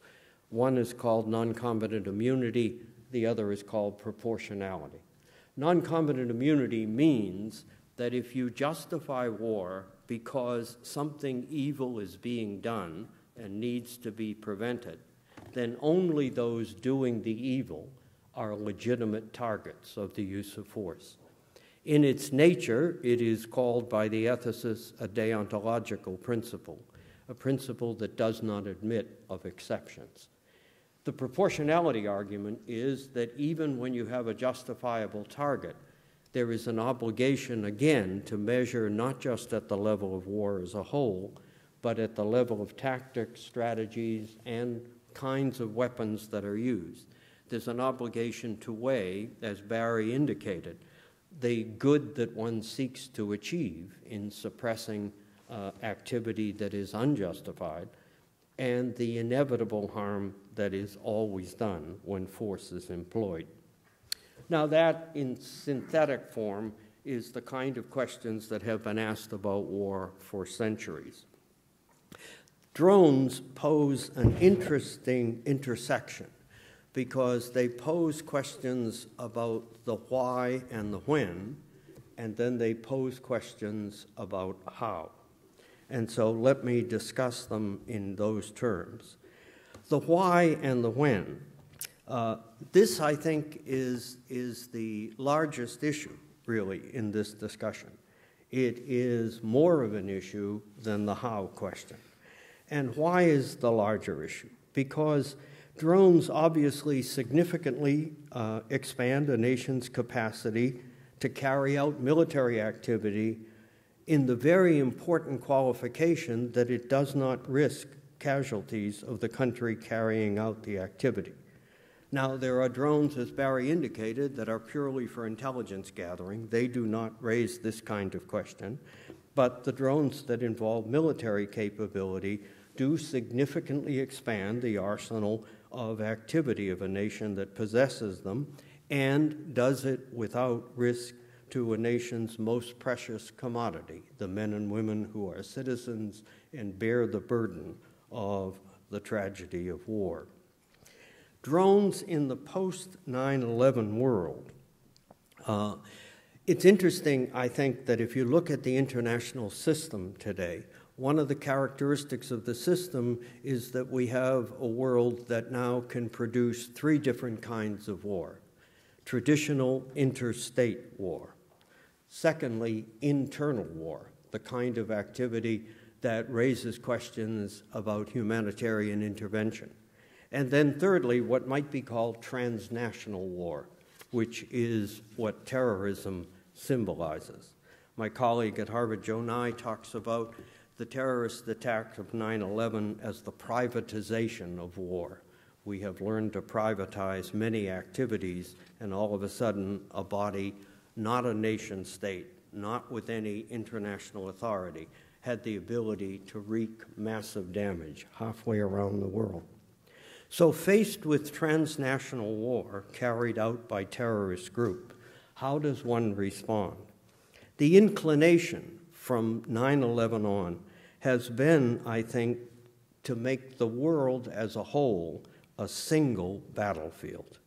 One is called non-combatant immunity, the other is called proportionality. Non-combatant immunity means that if you justify war because something evil is being done and needs to be prevented, then only those doing the evil are legitimate targets of the use of force. In its nature, it is called by the ethicists a deontological principle, a principle that does not admit of exceptions. The proportionality argument is that even when you have a justifiable target, there is an obligation, again, to measure not just at the level of war as a whole, but at the level of tactics, strategies, and kinds of weapons that are used. There's an obligation to weigh, as Barry indicated, the good that one seeks to achieve in suppressing activity that is unjustified, and the inevitable harm that is always done when force is employed. Now that, in synthetic form, is the kind of questions that have been asked about war for centuries. Drones pose an interesting intersection because they pose questions about the why and the when, and then they pose questions about how. And so let me discuss them in those terms. The why and the when. This, I think, is the largest issue, really, in this discussion. It is more of an issue than the how question. And why is the larger issue? Because drones obviously significantly expand a nation's capacity to carry out military activity in the very important qualification that it does not risk casualties of the country carrying out the activity. Now, there are drones, as Barry indicated, that are purely for intelligence gathering. They do not raise this kind of question. But the drones that involve military capability do significantly expand the arsenal of activity of a nation that possesses them and does it without risk to a nation's most precious commodity, the men and women who are citizens and bear the burden of the tragedy of war. Drones in the post-9/11 world. It's interesting, I think, that if you look at the international system today, one of the characteristics of the system is that we have a world that now can produce three different kinds of war. Traditional interstate war. Secondly, internal war, the kind of activity that raises questions about humanitarian intervention. And then thirdly, what might be called transnational war, which is what terrorism symbolizes. My colleague at Harvard, Joe Nye, talks about the terrorist attack of 9/11 as the privatization of war. We have learned to privatize many activities, and all of a sudden, a body, not a nation state, not with any international authority, had the ability to wreak massive damage halfway around the world. So faced with transnational war carried out by terrorist group, how does one respond? The inclination from 9/11 on has been, I think, to make the world as a whole a single battlefield.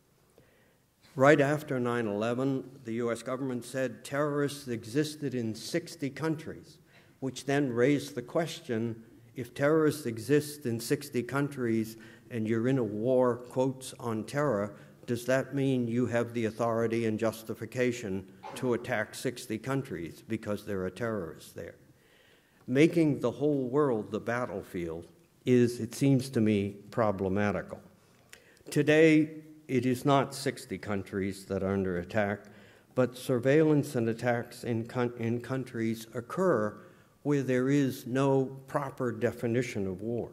Right after 9/11, the U.S. government said terrorists existed in 60 countries, which then raised the question, if terrorists exist in 60 countries and you're in a war, quotes, on terror, does that mean you have the authority and justification to attack 60 countries because there are terrorists there? Making the whole world the battlefield is, it seems to me, problematical. Today, it is not 60 countries that are under attack, but surveillance and attacks in countries occur where there is no proper definition of war.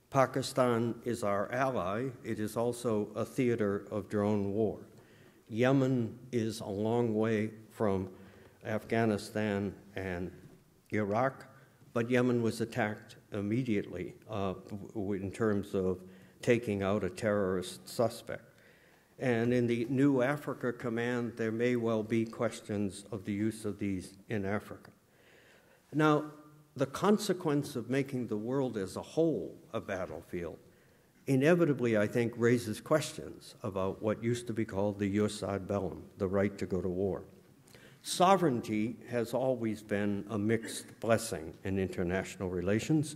Pakistan is our ally. It is also a theater of drone war. Yemen is a long way from Afghanistan and Iraq, but Yemen was attacked immediately in terms of taking out a terrorist suspect. And in the new Africa Command, there may well be questions of the use of these in Africa. Now, the consequence of making the world as a whole a battlefield inevitably, I think, raises questions about what used to be called the jus ad bellum, the right to go to war. Sovereignty has always been a mixed blessing in international relations.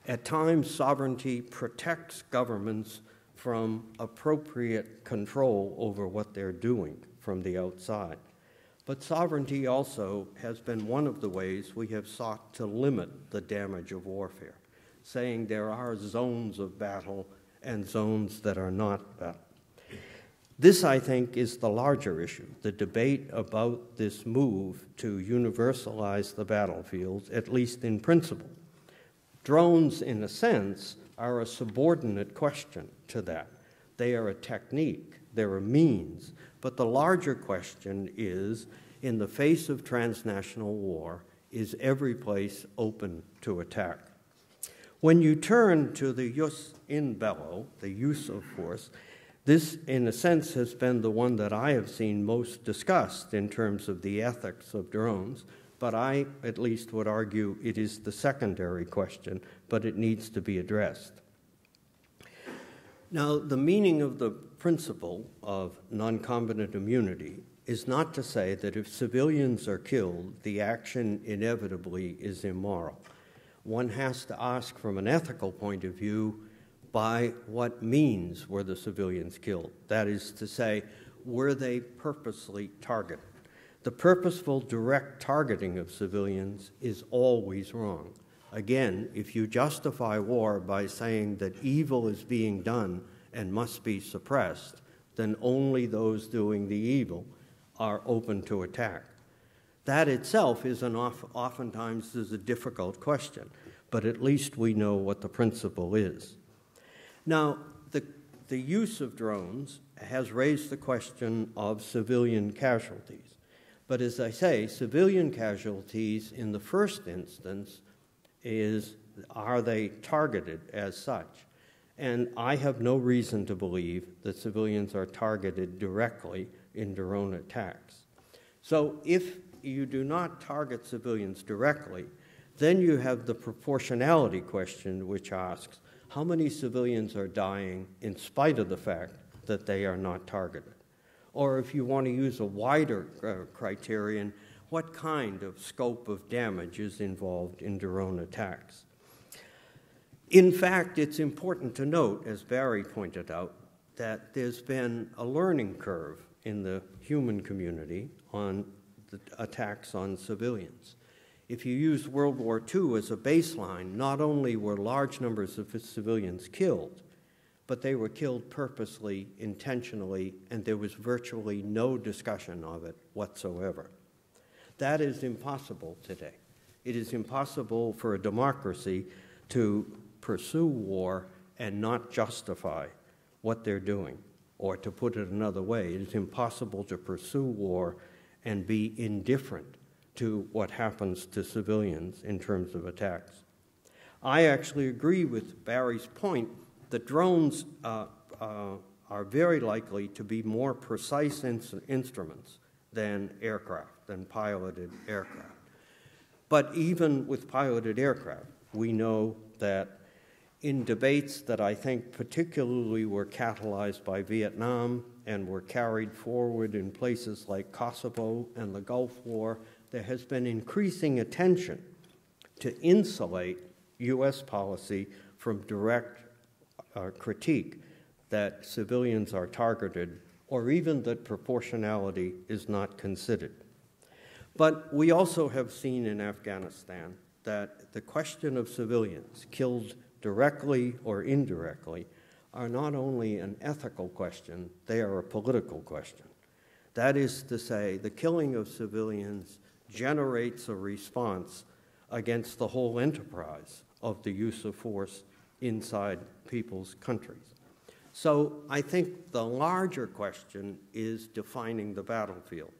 At times, sovereignty protects governments from appropriate control over what they're doing from the outside. But sovereignty also has been one of the ways we have sought to limit the damage of warfare, saying there are zones of battle and zones that are not battle. This, I think, is the larger issue, the debate about this move to universalize the battlefield, at least in principle. Drones, in a sense, are a subordinate question to that. They are a technique, they're a means, but the larger question is in the face of transnational war, is every place open to attack. When you turn to the jus in bello, the use of force, this, in a sense, has been the one that I have seen most discussed in terms of the ethics of drones, but I, at least, would argue it is the secondary question, but it needs to be addressed. Now, the meaning of the principle of non-combatant immunity is not to say that if civilians are killed, the action inevitably is immoral. One has to ask from an ethical point of view, by what means were the civilians killed? That is to say, were they purposely targeted? The purposeful direct targeting of civilians is always wrong. Again, if you justify war by saying that evil is being done and must be suppressed, then only those doing the evil are open to attack. That itself is oftentimes is a difficult question, but at least we know what the principle is. Now, the use of drones has raised the question of civilian casualties. But as I say, civilian casualties in the first instance are they targeted as such? And I have no reason to believe that civilians are targeted directly in drone attacks. So if you do not target civilians directly, then you have the proportionality question, which asks, how many civilians are dying in spite of the fact that they are not targeted? Or if you want to use a wider criterion, what kind of scope of damage is involved in drone attacks? In fact, it's important to note, as Barry pointed out, that there's been a learning curve in the human community on the attacks on civilians. If you use World War II as a baseline, not only were large numbers of civilians killed, but they were killed purposely, intentionally, and there was virtually no discussion of it whatsoever. That is impossible today. It is impossible for a democracy to pursue war and not justify what they're doing. Or to put it another way, it is impossible to pursue war and be indifferent to what happens to civilians in terms of attacks. I actually agree with Barry's point that drones are very likely to be more precise instruments than aircraft, than piloted aircraft. But even with piloted aircraft, we know that in debates that I think particularly were catalyzed by Vietnam and were carried forward in places like Kosovo and the Gulf War, there has been increasing attention to insulate U.S. policy from direct critique that civilians are targeted or even that proportionality is not considered. But we also have seen in Afghanistan that the question of civilians killed directly or indirectly are not only an ethical question, they are a political question. That is to say, the killing of civilians generates a response against the whole enterprise of the use of force inside people's countries. So I think the larger question is defining the battlefield.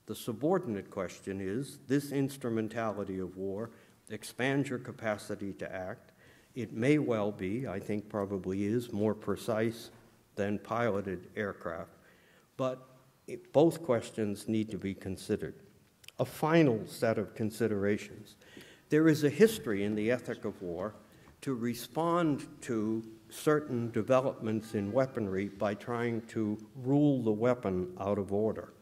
The subordinate question is this instrumentality of war expands your capacity to act. It may well be, I think probably is, more precise than piloted aircraft, but both questions need to be considered. A final set of considerations. There is a history in the ethic of war to respond to certain developments in weaponry by trying to rule the weapon out of order.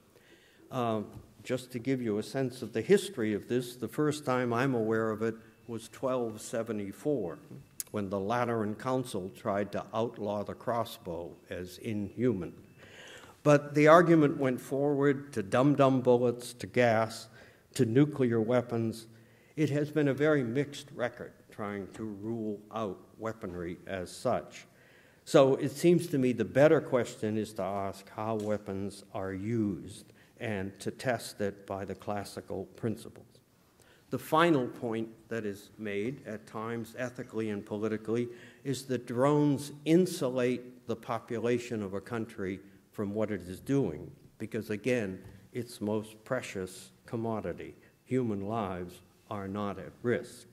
Just to give you a sense of the history of this, the first time I'm aware of it was 1274, when the Lateran Council tried to outlaw the crossbow as inhuman. But the argument went forward to dum-dum bullets, to gas, to nuclear weapons. It has been a very mixed record trying to rule out weaponry as such. So it seems to me the better question is to ask how weapons are used and to test it by the classical principles. The final point that is made at times ethically and politically is that drones insulate the population of a country from what it is doing, because again, its most precious commodity. Human lives are not at risk.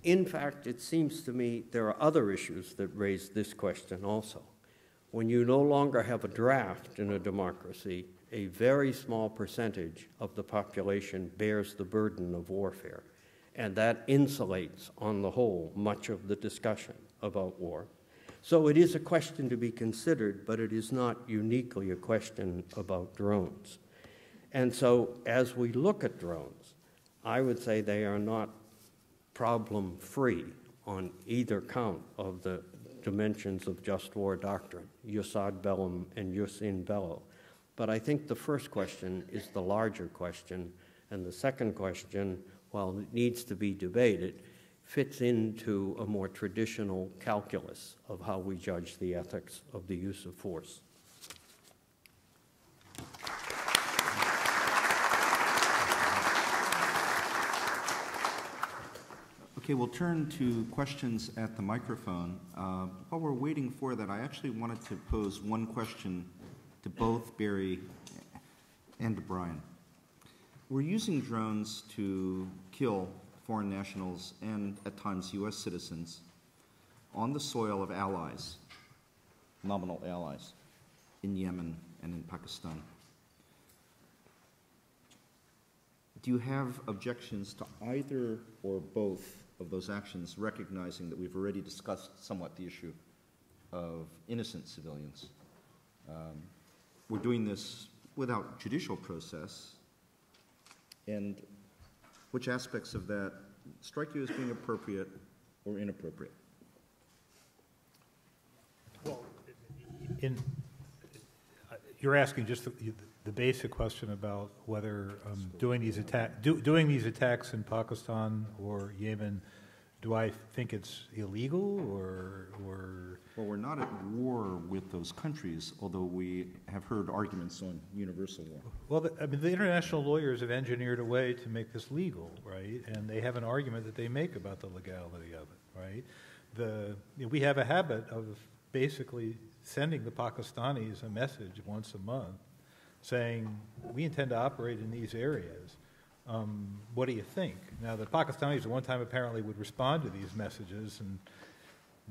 In fact, it seems to me there are other issues that raise this question also. When you no longer have a draft in a democracy, a very small percentage of the population bears the burden of warfare, and that insulates, on the whole, much of the discussion about war. So it is a question to be considered, but it is not uniquely a question about drones. And so as we look at drones, I would say they are not problem-free on either count of the dimensions of just war doctrine, jus ad bellum and jus in bello. But I think the first question is the larger question, and the second question, while it needs to be debated, fits into a more traditional calculus of how we judge the ethics of the use of force. Okay, we'll turn to questions at the microphone. While we're waiting for that, I actually wanted to pose one question to both Barry and to Bryan. We're using drones to kill foreign nationals and, at times, U.S. citizens on the soil of allies, nominal allies, in Yemen and in Pakistan. Do you have objections to either or both of those actions, recognizing that we've already discussed somewhat the issue of innocent civilians? We're doing this without judicial process, and which aspects of that strike you as being appropriate or inappropriate? Well, you're asking just the basic question about whether doing these attacks in Pakistan or Yemen, do I think it's illegal or? Well, we're not at war with those countries, although we have heard arguments on universal law. Well, the international lawyers have engineered a way to make this legal, right? And they have an argument that they make about the legality of it, right? We have a habit of basically sending the Pakistanis a message once a month saying, we intend to operate in these areas. What do you think? Now, the Pakistanis at one time apparently would respond to these messages, and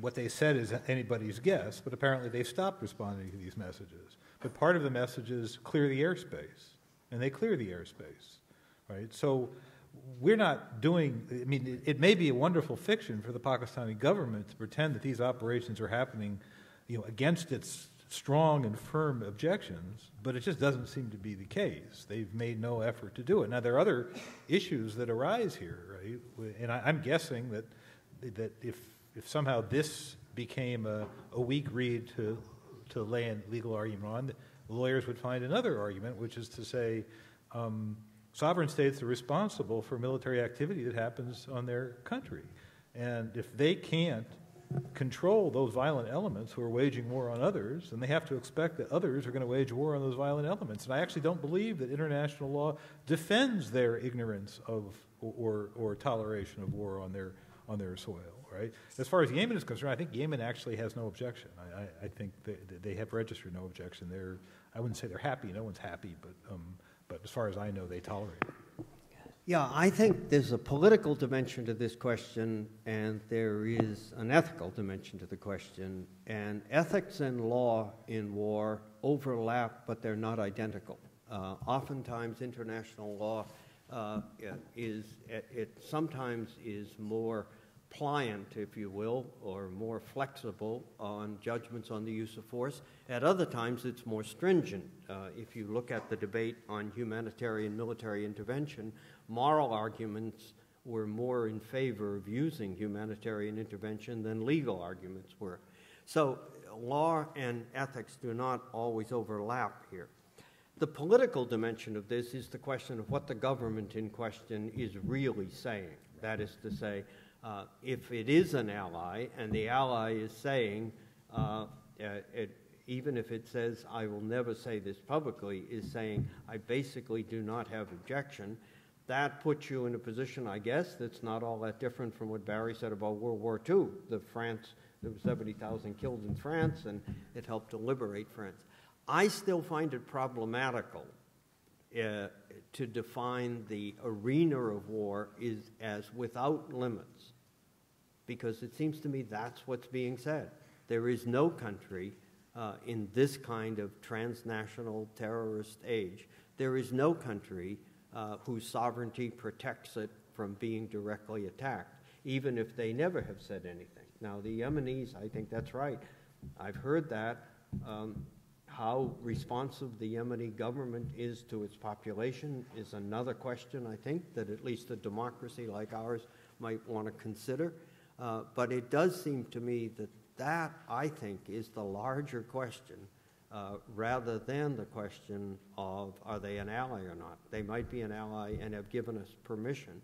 what they said is anybody's guess, but apparently they stopped responding to these messages. But part of the message is clear the airspace, and they clear the airspace, right? So we're not doing, it may be a wonderful fiction for the Pakistani government to pretend that these operations are happening, against its strong and firm objections, but it just doesn't seem to be the case. They've made no effort to do it. Now, there are other issues that arise here, right? And I'm guessing that if somehow this became a weak reed to lay a legal argument on, the lawyers would find another argument, which is to say sovereign states are responsible for military activity that happens on their country. And if they can't control those violent elements who are waging war on others, then they have to expect that others are going to wage war on those violent elements. And I actually don't believe that international law defends their ignorance of or toleration of war on their soil, right? As far as Yemen is concerned, I think Yemen actually has no objection. I think they have registered no objection. I wouldn't say they're happy. No one's happy, but as far as I know, they tolerate it. Yeah, I think there's a political dimension to this question, and there is an ethical dimension to the question. And ethics and law in war overlap, but they're not identical. Oftentimes, international law sometimes is more pliant, if you will, or more flexible on judgments on the use of force. At other times, it's more stringent. If you look at the debate on humanitarian military intervention, moral arguments were more in favor of using humanitarian intervention than legal arguments were. So law and ethics do not always overlap here. The political dimension of this is the question of what the government in question is really saying. That is to say, if it is an ally, and the ally is saying, even if it says, I will never say this publicly, is saying, I basically do not have objection, that puts you in a position, I guess, that's not all that different from what Barry said about World War II. There were 70,000 killed in France, and it helped to liberate France. I still find it problematical to define the arena of war is as without limits, because it seems to me that's what's being said. There is no country in this kind of transnational terrorist age, there is no country whose sovereignty protects it from being directly attacked, even if they never have said anything. Now, the Yemenis, I think that's right. I've heard that. How responsive the Yemeni government is to its population is another question, I think, that at least a democracy like ours might want to consider. But it does seem to me that, I think, is the larger question, rather than the question of are they an ally or not. They might be an ally and have given us permission.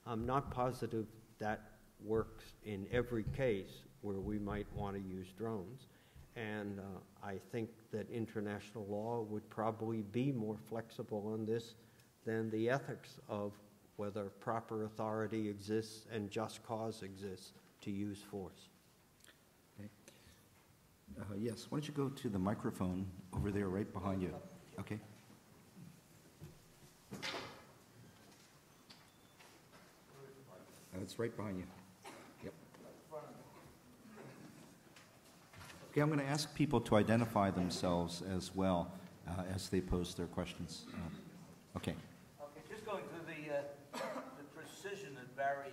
I'm not positive that works in every case where we might want to use drones. And I think that international law would probably be more flexible on this than the ethics of whether proper authority exists and just cause exists to use force. Okay. Yes, why don't you go to the microphone over there right behind you? Okay. It's right behind you. Yep. Okay, I'm going to ask people to identify themselves as well as they pose their questions. Okay. Okay, just going through the precision that Barry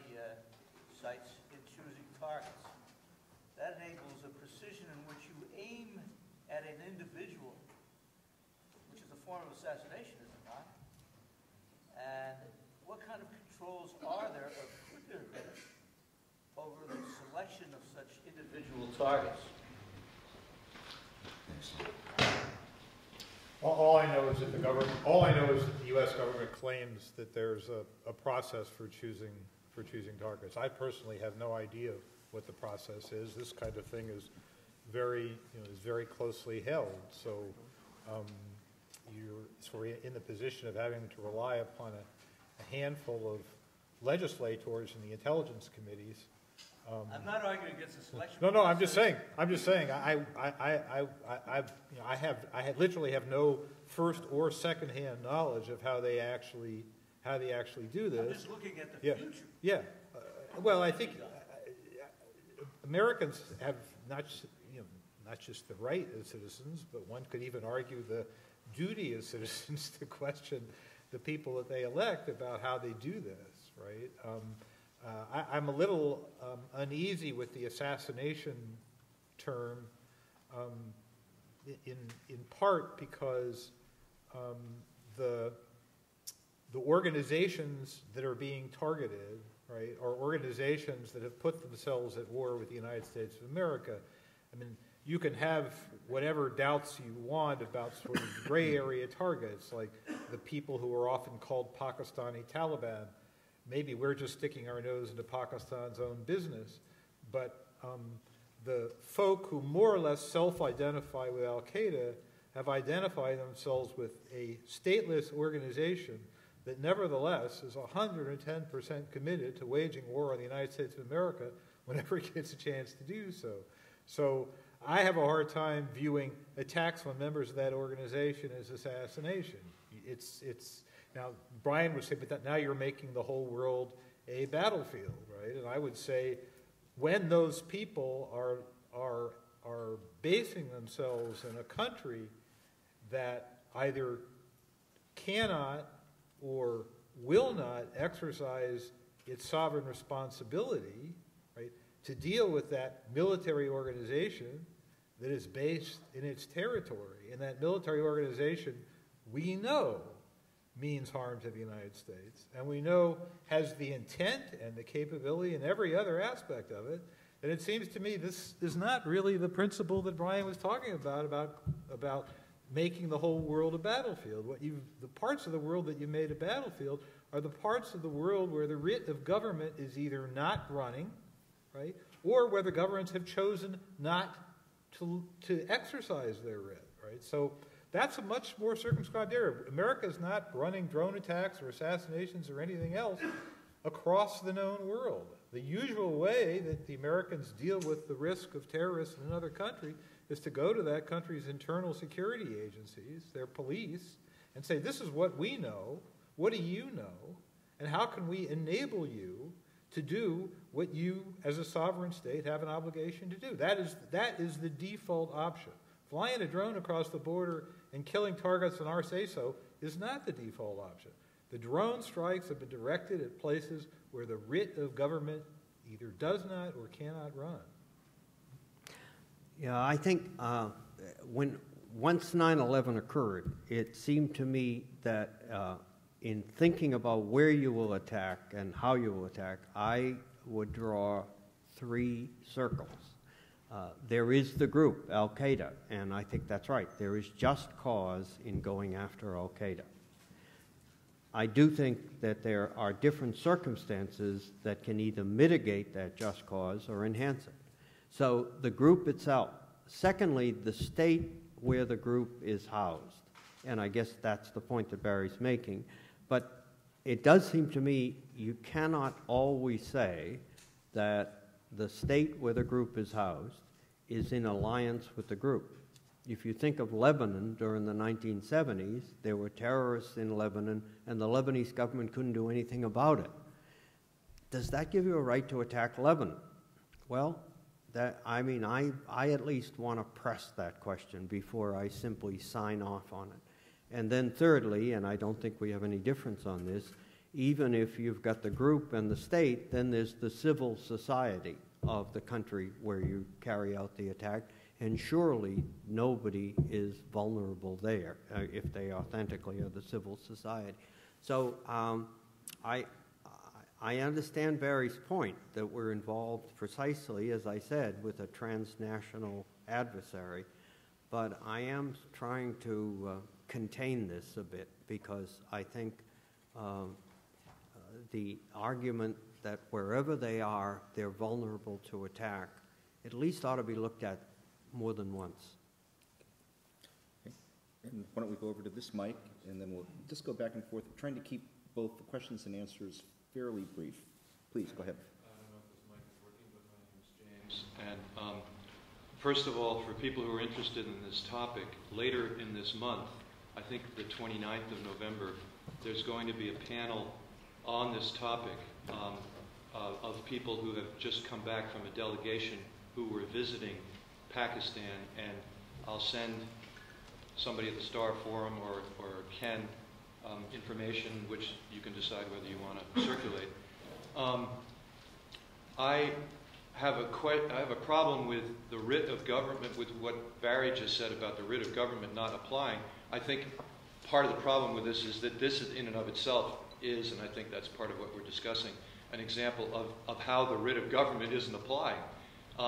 cites in choosing targets. That enables a precision in which you aim at an individual, which is a form of assassination, is it not? And what kind of controls are there, or could there be, over the selection of such individual targets? All I know is that the U.S. government claims that there's a process for choosing targets. I personally have no idea what the process is. This kind of thing is very closely held. So you're sort of in the position of having to rely upon a handful of legislators in the intelligence committees. I'm not arguing against the selection. No, I'm just saying. I literally have no first or second-hand knowledge of how they actually do this. I'm just looking at the future. Yeah. Well, I think Americans have not just the right as citizens, but one could even argue the duty as citizens to question the people that they elect about how they do this, right? I'm a little uneasy with the assassination term, in part because the organizations that are being targeted, right, are organizations that have put themselves at war with the United States of America. I mean, you can have whatever doubts you want about sort of gray area targets, like the people who are often called Pakistani Taliban. Maybe we're just sticking our nose into Pakistan's own business, but the folk who more or less self-identify with al-Qaeda have identified themselves with a stateless organization that nevertheless is 110% committed to waging war on the United States of America whenever it gets a chance to do so. So I have a hard time viewing attacks on members of that organization as assassination. Now, Bryan would say, but now you're making the whole world a battlefield, right? And I would say, when those people are basing themselves in a country that either cannot or will not exercise its sovereign responsibility, right, to deal with that military organization that is based in its territory, and that military organization, we know, means harm to the United States, and we know has the intent and the capability and every other aspect of it, and it seems to me this is not really the principle that Bryan was talking about making the whole world a battlefield. The parts of the world that you made a battlefield are the parts of the world where the writ of government is either not running, right, or where the governments have chosen not to exercise their writ, right? So that's a much more circumscribed area. America is not running drone attacks or assassinations or anything else across the known world. The usual way that the Americans deal with the risk of terrorists in another country is to go to that country's internal security agencies, their police, and say, this is what we know, what do you know, and how can we enable you to do what you, as a sovereign state, have an obligation to do? That is the default option. Flying a drone across the border and killing targets on our say-so is not the default option. The drone strikes have been directed at places where the writ of government either does not or cannot run. Yeah, I think once 9/11 occurred, it seemed to me that in thinking about where you will attack and how you will attack, I would draw 3 circles. There is the group, Al-Qaeda, and I think that's right. There is just cause in going after Al-Qaeda. I do think that there are different circumstances that can either mitigate that just cause or enhance it. So the group itself. Secondly, the state where the group is housed. And I guess that's the point that Barry's making. But it does seem to me you cannot always say that the state where the group is housed is in alliance with the group. If you think of Lebanon during the 1970s, there were terrorists in Lebanon, and the Lebanese government couldn't do anything about it. Does that give you a right to attack Lebanon? Well, I at least want to press that question before I simply sign off on it. And then thirdly, and I don't think we have any difference on this, even if you've got the group and the state, then there's the civil society of the country where you carry out the attack, and surely nobody is vulnerable there if they authentically are the civil society. So I understand Barry's point that we're involved precisely, as I said, with a transnational adversary, but I am trying to contain this a bit because I think the argument that wherever they are, they're vulnerable to attack, at least ought to be looked at more than once. Okay. And why don't we go over to this mic, and then we'll just go back and forth, trying to keep both the questions and answers fairly brief. Please, go ahead. I don't know if this mic is working, but my name is James. And first of all, for people who are interested in this topic, later in this month, I think the 29th of November, there's going to be a panel on this topic of people who have just come back from a delegation who were visiting Pakistan, and I'll send somebody at the Starr Forum or Ken information which you can decide whether you want to circulate. I have a problem with the writ of government, with what Barry just said about the writ of government not applying. I think part of the problem with this is that this in and of itself is, and I think that's part of what we're discussing, an example of how the writ of government isn't applying.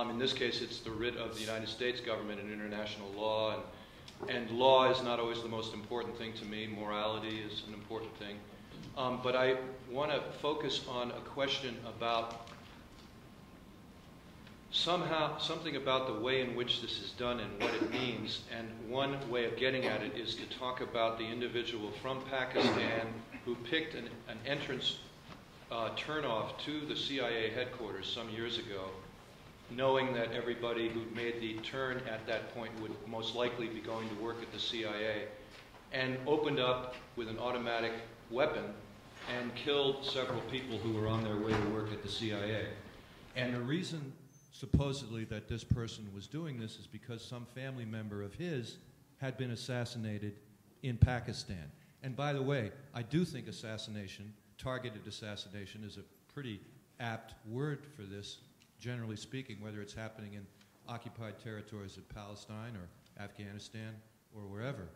In this case, it's the writ of the United States government and international law, and law is not always the most important thing to me. Morality is an important thing. But I want to focus on a question about something about the way in which this is done and what it means. And one way of getting at it is to talk about the individual from Pakistan who picked an entrance turnoff to the CIA headquarters some years ago, knowing that everybody who made the turn at that point would most likely be going to work at the CIA, and opened up with an automatic weapon and killed several people who were on their way to work at the CIA. And the reason, supposedly, that this person was doing this is because some family member of his had been assassinated in Pakistan. And by the way, I do think assassination, targeted assassination, is a pretty apt word for this, generally speaking, whether it's happening in occupied territories of Palestine or Afghanistan or wherever.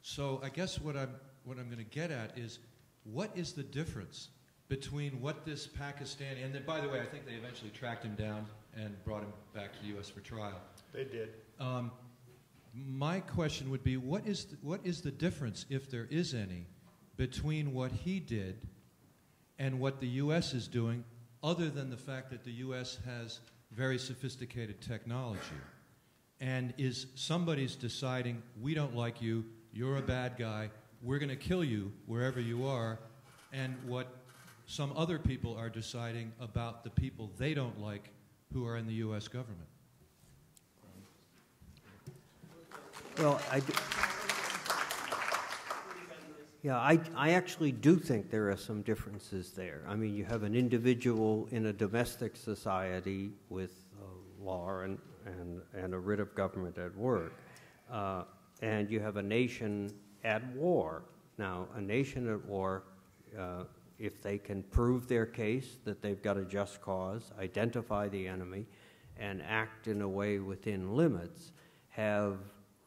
So I guess what I'm going to get at is, what is the difference between what this Pakistani, and then, by the way, I think they eventually tracked him down and brought him back to the U.S. for trial. They did. My question would be, what is the difference, if there is any, between what he did and what the U.S. is doing, other than the fact that the U.S. has very sophisticated technology? And is somebody's deciding, we don't like you, you're a bad guy, we're going to kill you wherever you are, and what some other people are deciding about the people they don't like who are in the U.S. government? Well, Yeah, I actually do think there are some differences there. I mean, you have an individual in a domestic society with law and a writ of government at work, and you have a nation at war. Now, a nation at war, if they can prove their case that they've got a just cause, identify the enemy, and act in a way within limits, have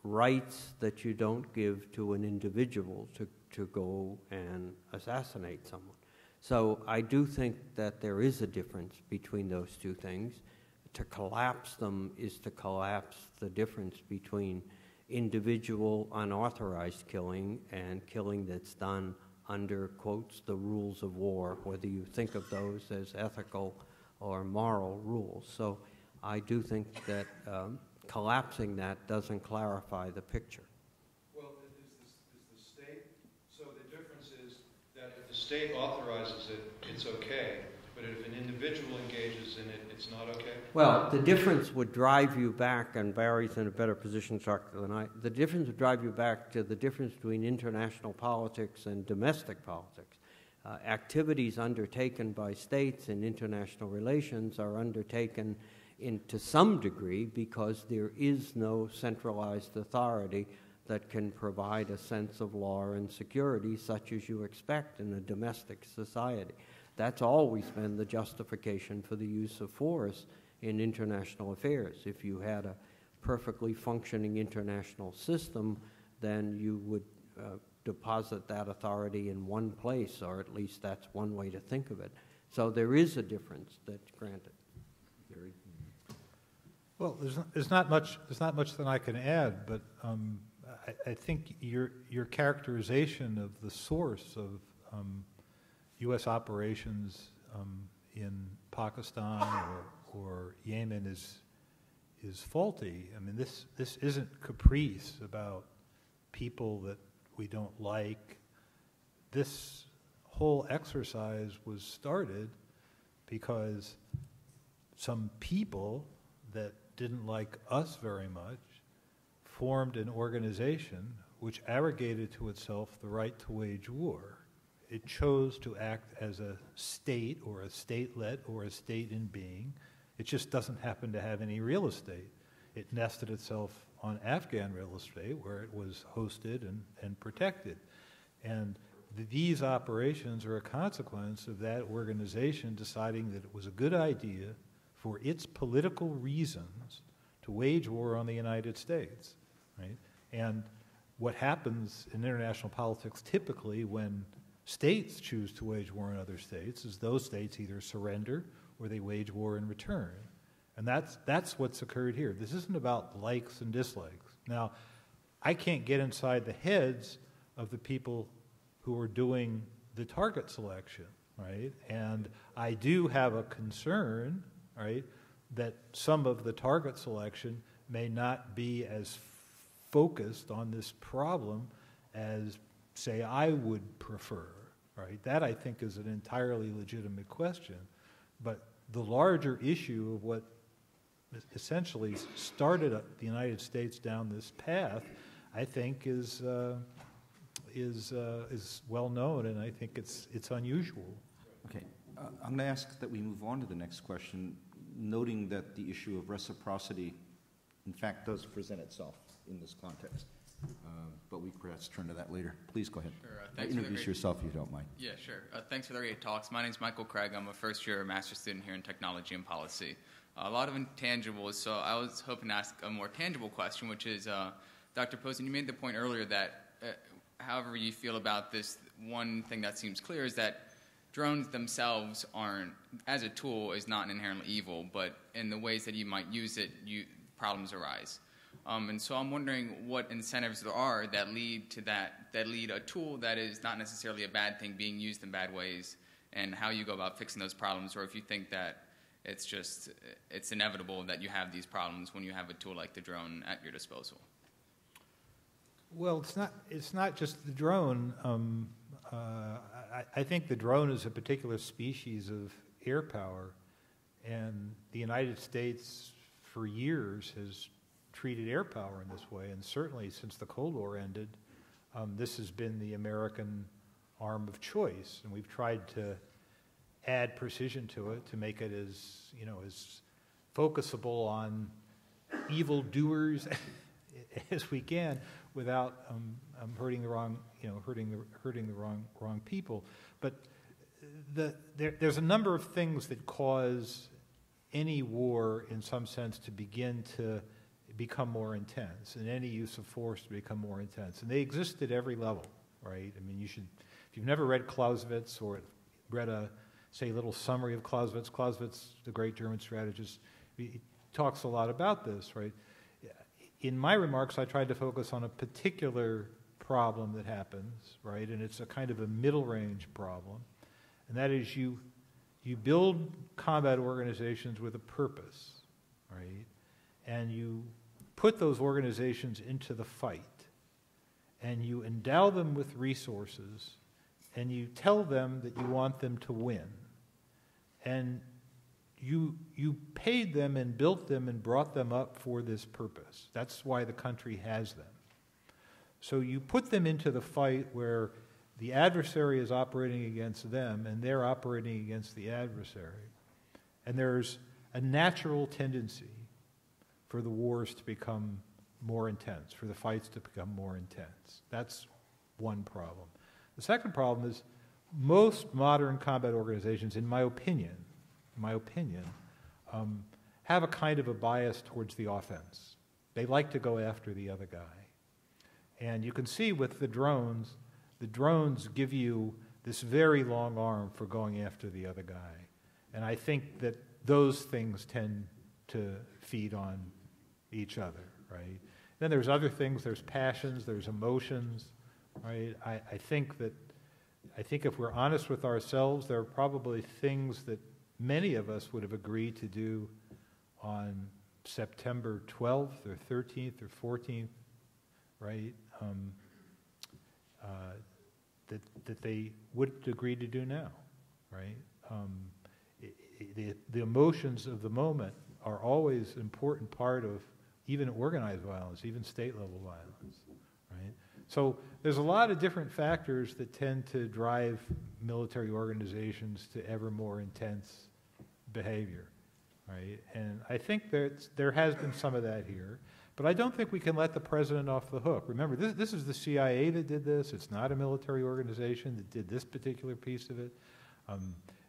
rights that you don't give to an individual to go and assassinate someone. So I do think that there is a difference between those two things. To collapse them is to collapse the difference between individual unauthorized killing and killing that's done under, quotes, the rules of war, whether you think of those as ethical or moral rules. So I do think that collapsing that doesn't clarify the picture. Well, is the state, so the difference is that if the state authorizes it, it's okay, but if an individual engages in it, it's not okay? Well, the difference would drive you back, and Barry's in a better position to talk than I, the difference would drive you back to the difference between international politics and domestic politics. Activities undertaken by states in international relations are undertaken to some degree because there is no centralized authority that can provide a sense of law and security such as you expect in a domestic society. That's always been the justification for the use of force in international affairs. If you had a perfectly functioning international system, then you would deposit that authority in one place, or at least that's one way to think of it. So there is a difference that's granted. Very. Well, there's not much that I can add, but I think your characterization of the source of U.S. operations in Pakistan or Yemen is faulty. I mean, this isn't caprice about people that we don't like. This whole exercise was started because some people that didn't like us very much formed an organization which arrogated to itself the right to wage war. It chose to act as a state or a statelet or a state in being. It just doesn't happen to have any real estate. It nested itself on Afghan real estate where it was hosted and protected. And these operations are a consequence of that organization deciding that it was a good idea for its political reasons to wage war on the United States, right? And what happens in international politics typically when states choose to wage war on other states is those states either surrender or they wage war in return. And that's what's occurred here. This isn't about likes and dislikes. Now, I can't get inside the heads of the people who are doing the target selection, right? And I do have a concern, right, that some of the target selection may not be as focused on this problem as, say, I would prefer, right? That, I think, is an entirely legitimate question. But the larger issue of what essentially started the United States down this path, I think, is well known, and I think it's unusual. Okay, I'm going to ask that we move on to the next question, noting that the issue of reciprocity, in fact, does present itself in this context. But we perhaps turn to that later. Please go ahead. Sure, introduce yourself if you don't mind. Yeah, sure. Thanks for the great talks. My name's Michael Craig. I'm a first-year master's student here in technology and policy. A lot of intangibles, so I was hoping to ask a more tangible question, which is, Dr. Posen, you made the point earlier that however you feel about this, one thing that seems clear is that drones themselves aren't, as a tool, is not inherently evil, but in the ways that you might use it, problems arise. And so I'm wondering what incentives there are that lead to that lead a tool that is not necessarily a bad thing being used in bad ways, and how you go about fixing those problems, or if you think that it's inevitable that you have these problems when you have a tool like the drone at your disposal. Well, it's not just the drone. I think the drone is a particular species of air power, and the United States for years has treated air power in this way, and certainly since the Cold War ended, this has been the American arm of choice, and we've tried to add precision to it to make it as, as focusable on evildoers as we can without hurting the wrong, hurting the wrong people. But there's a number of things that cause any war, in some sense, to begin to become more intense, and any use of force to become more intense. And they exist at every level, right? I mean, if you've never read Clausewitz or read a little summary of Clausewitz, the great German strategist, he talks a lot about this, right? In my remarks, I tried to focus on a particular problem that happens, right? And it's a kind of a middle-range problem, and that is you build combat organizations with a purpose, right? And you put those organizations into the fight, and you endow them with resources, and you tell them that you want them to win. And you paid them and built them and brought them up for this purpose. That's why the country has them. So you put them into the fight where the adversary is operating against them and they're operating against the adversary. And there's a natural tendency for the wars to become more intense, for the fights to become more intense. That's one problem. The second problem is most modern combat organizations, in my opinion, have a kind of a bias towards the offense. They like to go after the other guy. And you can see with the drones give you this very long arm for going after the other guy. And I think that those things tend to feed on each other, right? Then there's other things, there's passions, there's emotions, right? I think if we're honest with ourselves, there are probably things that many of us would have agreed to do on September 12th or 13th or 14th, right? That they wouldn't agree to do now, right? The emotions of the moment are always an important part of even organized violence, even state-level violence, right? So there's a lot of different factors that tend to drive military organizations to ever more intense behavior, right? And I think that there has been some of that here, but I don't think we can let the president off the hook. Remember, this is the CIA that did this. It's not a military organization that did this particular piece of it.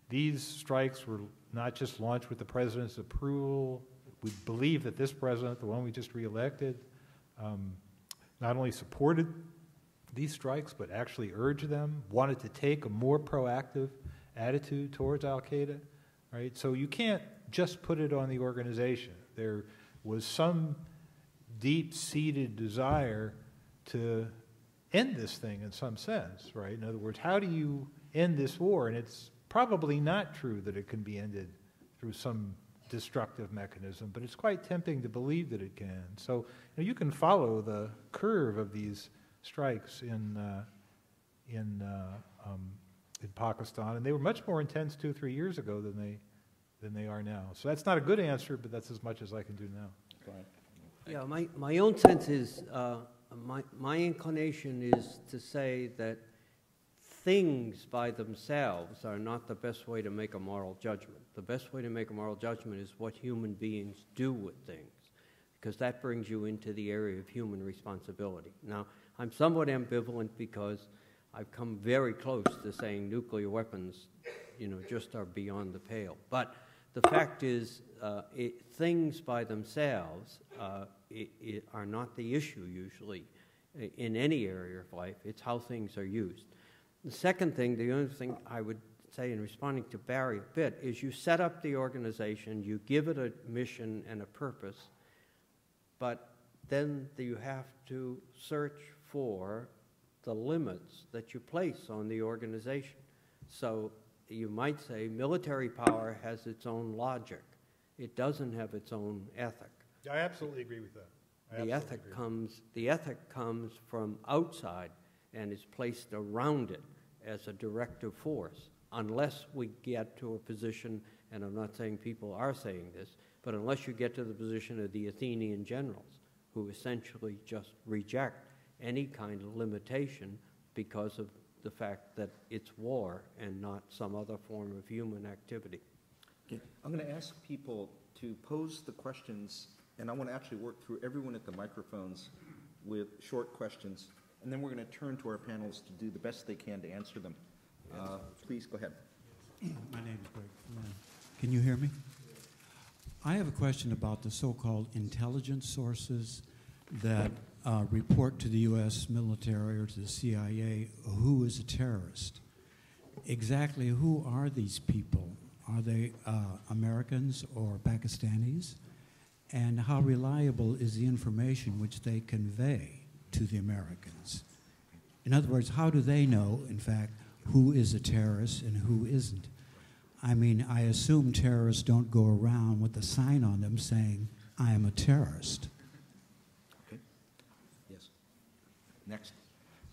These strikes were not just launched with the president's approval. We believe that this president, the one we just reelected, not only supported these strikes, but actually urged them, wanted to take a more proactive attitude towards al-Qaeda, right? So you can't just put it on the organization. There was some deep-seated desire to end this thing in some sense, right? In other words, how do you end this war? And it's probably not true that it can be ended through some destructive mechanism, but it's quite tempting to believe that it can. So you can follow the curve of these strikes in Pakistan, and they were much more intense 2 or 3 years ago than they are now. So that's not a good answer, but that's as much as I can do now. Go ahead. Yeah, my own sense is, my inclination is to say that things by themselves are not the best way to make a moral judgment. The best way to make a moral judgment is what human beings do with things, because that brings you into the area of human responsibility. Now, I'm somewhat ambivalent because I've come very close to saying nuclear weapons, just are beyond the pale. But the fact is, things by themselves are not the issue usually in any area of life. It's how things are used. The second thing, the other thing I would say in responding to Barry a bit, is you set up the organization, you give it a mission and a purpose, but then you have to search for the limits that you place on the organization. So you might say military power has its own logic. It doesn't have its own ethic. I absolutely agree with that. The ethic comes from outside and is placed around it as a directive force, unless we get to a position, and I'm not saying people are saying this, but unless you get to the position of the Athenian generals, who essentially just reject any kind of limitation because of the fact that it's war and not some other form of human activity. Okay. I'm going to ask people to pose the questions, and I want to actually work through everyone at the microphones with short questions, and then we're going to turn to our panels to do the best they can to answer them. Please go ahead. My name is Greg. Can you hear me? I have a question about the so-called intelligence sources that report to the U.S. military or to the CIA who is a terrorist. Exactly who are these people? Are they Americans or Pakistanis? And how reliable is the information which they convey to the Americans? In other words, how do they know, in fact, who is a terrorist and who isn't? I mean, I assume terrorists don't go around with a sign on them saying, I am a terrorist. Okay. Yes. Next.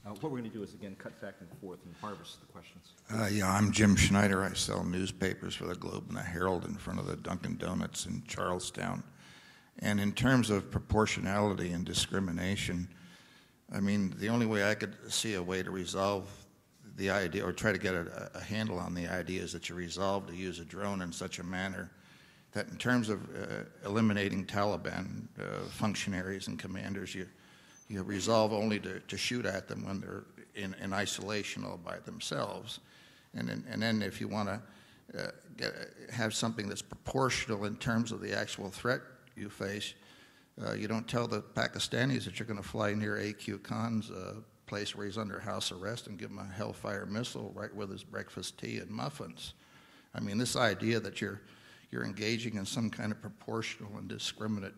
What we're going to do is, again, cut back and forth and harvest the questions. Yeah, I'm Jim Schneider. I sell newspapers for the Globe and the Herald in front of the Dunkin' Donuts in Charlestown. And in terms of proportionality and discrimination, I mean, the only way I could see a way to resolve the idea or try to get a handle on the idea is that you resolve to use a drone in such a manner that in terms of eliminating Taliban functionaries and commanders, you resolve only to shoot at them when they're in isolation all by themselves. And then if you want to have something that's proportional in terms of the actual threat you face, you don't tell the Pakistanis that you're going to fly near A.Q. Khan's place where he's under house arrest and give him a Hellfire missile right with his breakfast tea and muffins. I mean, this idea that you're engaging in some kind of proportional and discriminate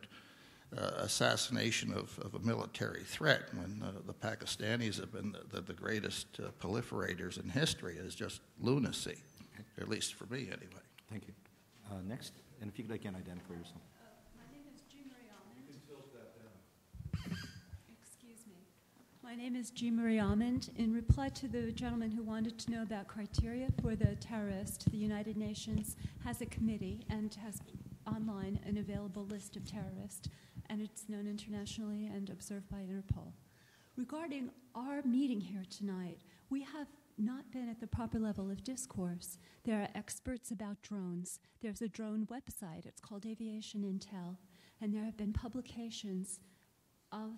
assassination of a military threat when the Pakistanis have been the greatest proliferators in history is just lunacy, at least for me anyway. Thank you. Next, and if you could again identify yourself. My name is Jean Marie Almond. In reply to the gentleman who wanted to know about criteria for the terrorist, the United Nations has a committee and has online an available list of terrorists, and it's known internationally and observed by Interpol. Regarding our meeting here tonight, we have not been at the proper level of discourse. There are experts about drones. There's a drone website. It's called Aviation Intel, and there have been publications of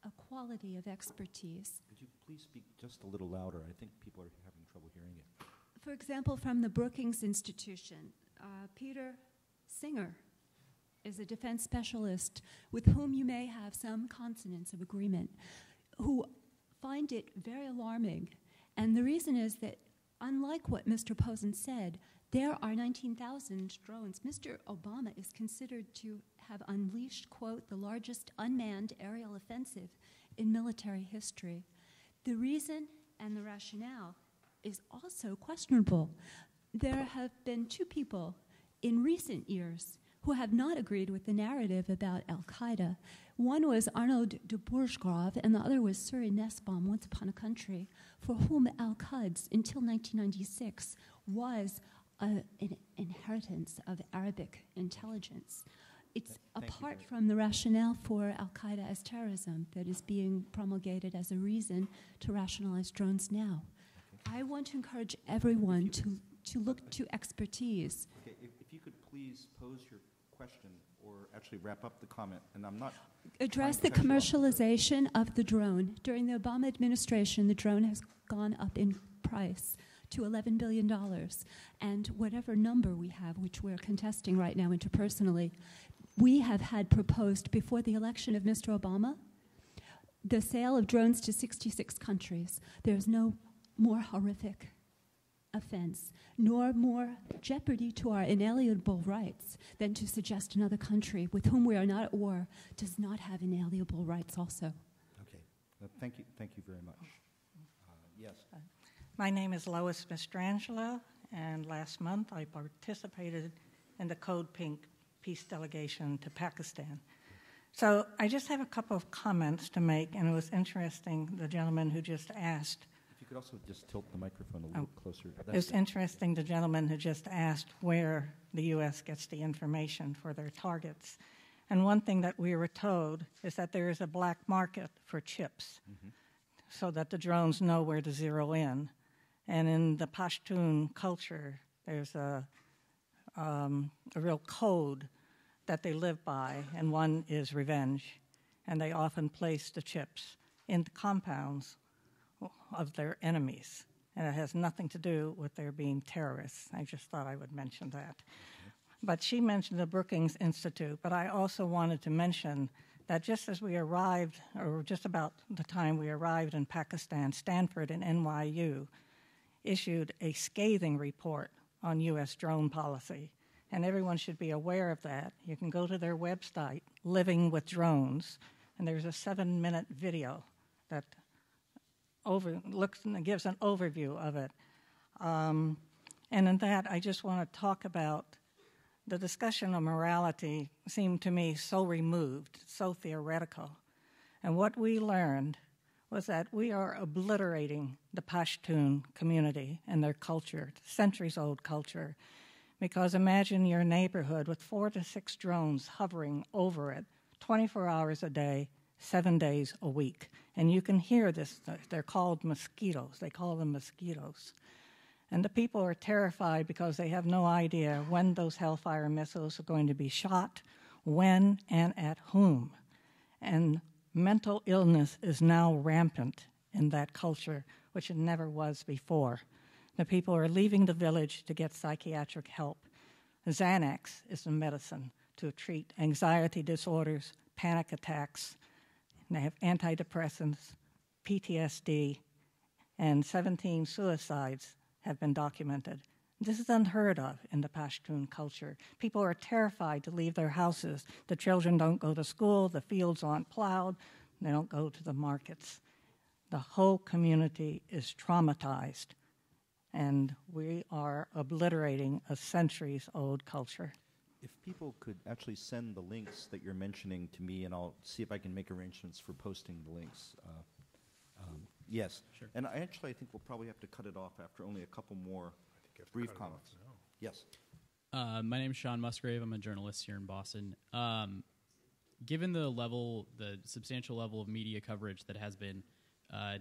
a quality of expertise. Could you please speak just a little louder? I think people are having trouble hearing it. For example, from the Brookings Institution, Peter Singer is a defense specialist with whom you may have some consonance of agreement, who find it very alarming. And the reason is that, unlike what Mr. Posen said, there are 19,000 drones. Mr. Obama is considered to have unleashed, quote, the largest unmanned aerial offensive in military history. The reason and the rationale is also questionable. There have been two people in recent years who have not agreed with the narrative about al-Qaeda. One was Arnaud de Bourgegrave, and the other was Suri Nesbaum, Once Upon a Country, for whom al-Quds, until 1996, was an inheritance of Arabic intelligence. It's apart from the rationale for al-Qaeda as terrorism that is being promulgated as a reason to rationalize drones now. I want to encourage everyone to look to expertise. Okay, if you could please pose your question or actually wrap up the comment, and I'm not... Address the commercialization of the drone. During the Obama administration, the drone has gone up in price to $11 billion. And whatever number we have, which we're contesting right now interpersonally, we have had proposed before the election of Mr. Obama the sale of drones to 66 countries. There's no more horrific offense, nor more jeopardy to our inalienable rights than to suggest another country with whom we are not at war does not have inalienable rights also. Okay. Thank you very much. Yes. My name is Lois Mastrangelo, and last month I participated in the Code Pink peace delegation to Pakistan. So I just have a couple of comments to make, and it was interesting, the gentleman who just asked. If you could also just tilt the microphone a little closer. It was interesting, the gentleman who just asked where the U.S. gets the information for their targets. And one thing that we were told is that there is a black market for chips so that the drones know where to zero in. And in the Pashtun culture, there's a real code that they live by, and one is revenge. And they often place the chips in the compounds of their enemies. And it has nothing to do with their being terrorists. I just thought I would mention that. But she mentioned the Brookings Institute, but I also wanted to mention that just as we arrived, or just about the time we arrived in Pakistan, Stanford and NYU issued a scathing report on U.S. drone policy, and everyone should be aware of that. You can go to their website, Living with Drones, and there's a 7-minute video that gives an overview of it. And in that, I just want to talk about the discussion of morality seemed to me so removed, so theoretical. And what we learned was that we are obliterating the Pashtun community and their culture, centuries-old culture, because imagine your neighborhood with 4 to 6 drones hovering over it 24 hours a day, 7 days a week. And you can hear this. They're called mosquitoes. They call them mosquitoes. And the people are terrified because they have no idea when those Hellfire missiles are going to be shot, when, and at whom. And mental illness is now rampant in that culture, which it never was before. The people are leaving the village to get psychiatric help. Xanax is the medicine to treat anxiety disorders, panic attacks. And they have antidepressants, PTSD, and 17 suicides have been documented. This is unheard of in the Pashtun culture. People are terrified to leave their houses. The children don't go to school, the fields aren't plowed, they don't go to the markets. The whole community is traumatized, and we are obliterating a centuries-old culture. If people could actually send the links that you're mentioning to me, and I'll see if I can make arrangements for posting the links. Yes. Sure. And I think we'll probably have to cut it off after only a couple more brief comments. Yes. My name is Sean Musgrave. I'm a journalist here in Boston. Given the substantial level of media coverage that has been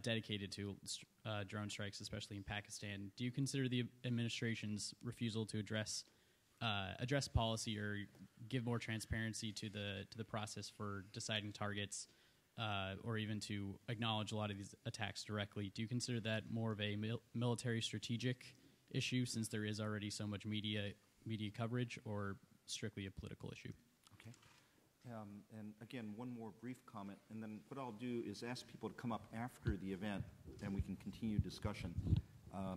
dedicated to drone strikes, especially in Pakistan, do you consider the administration's refusal to address policy or give more transparency to the process for deciding targets, or even to acknowledge a lot of these attacks directly, do you consider that more of a military strategic issue, since there is already so much media coverage, or strictly a political issue? Okay. And again, one more brief comment, and then what I'll do is ask people to come up after the event, and we can continue discussion.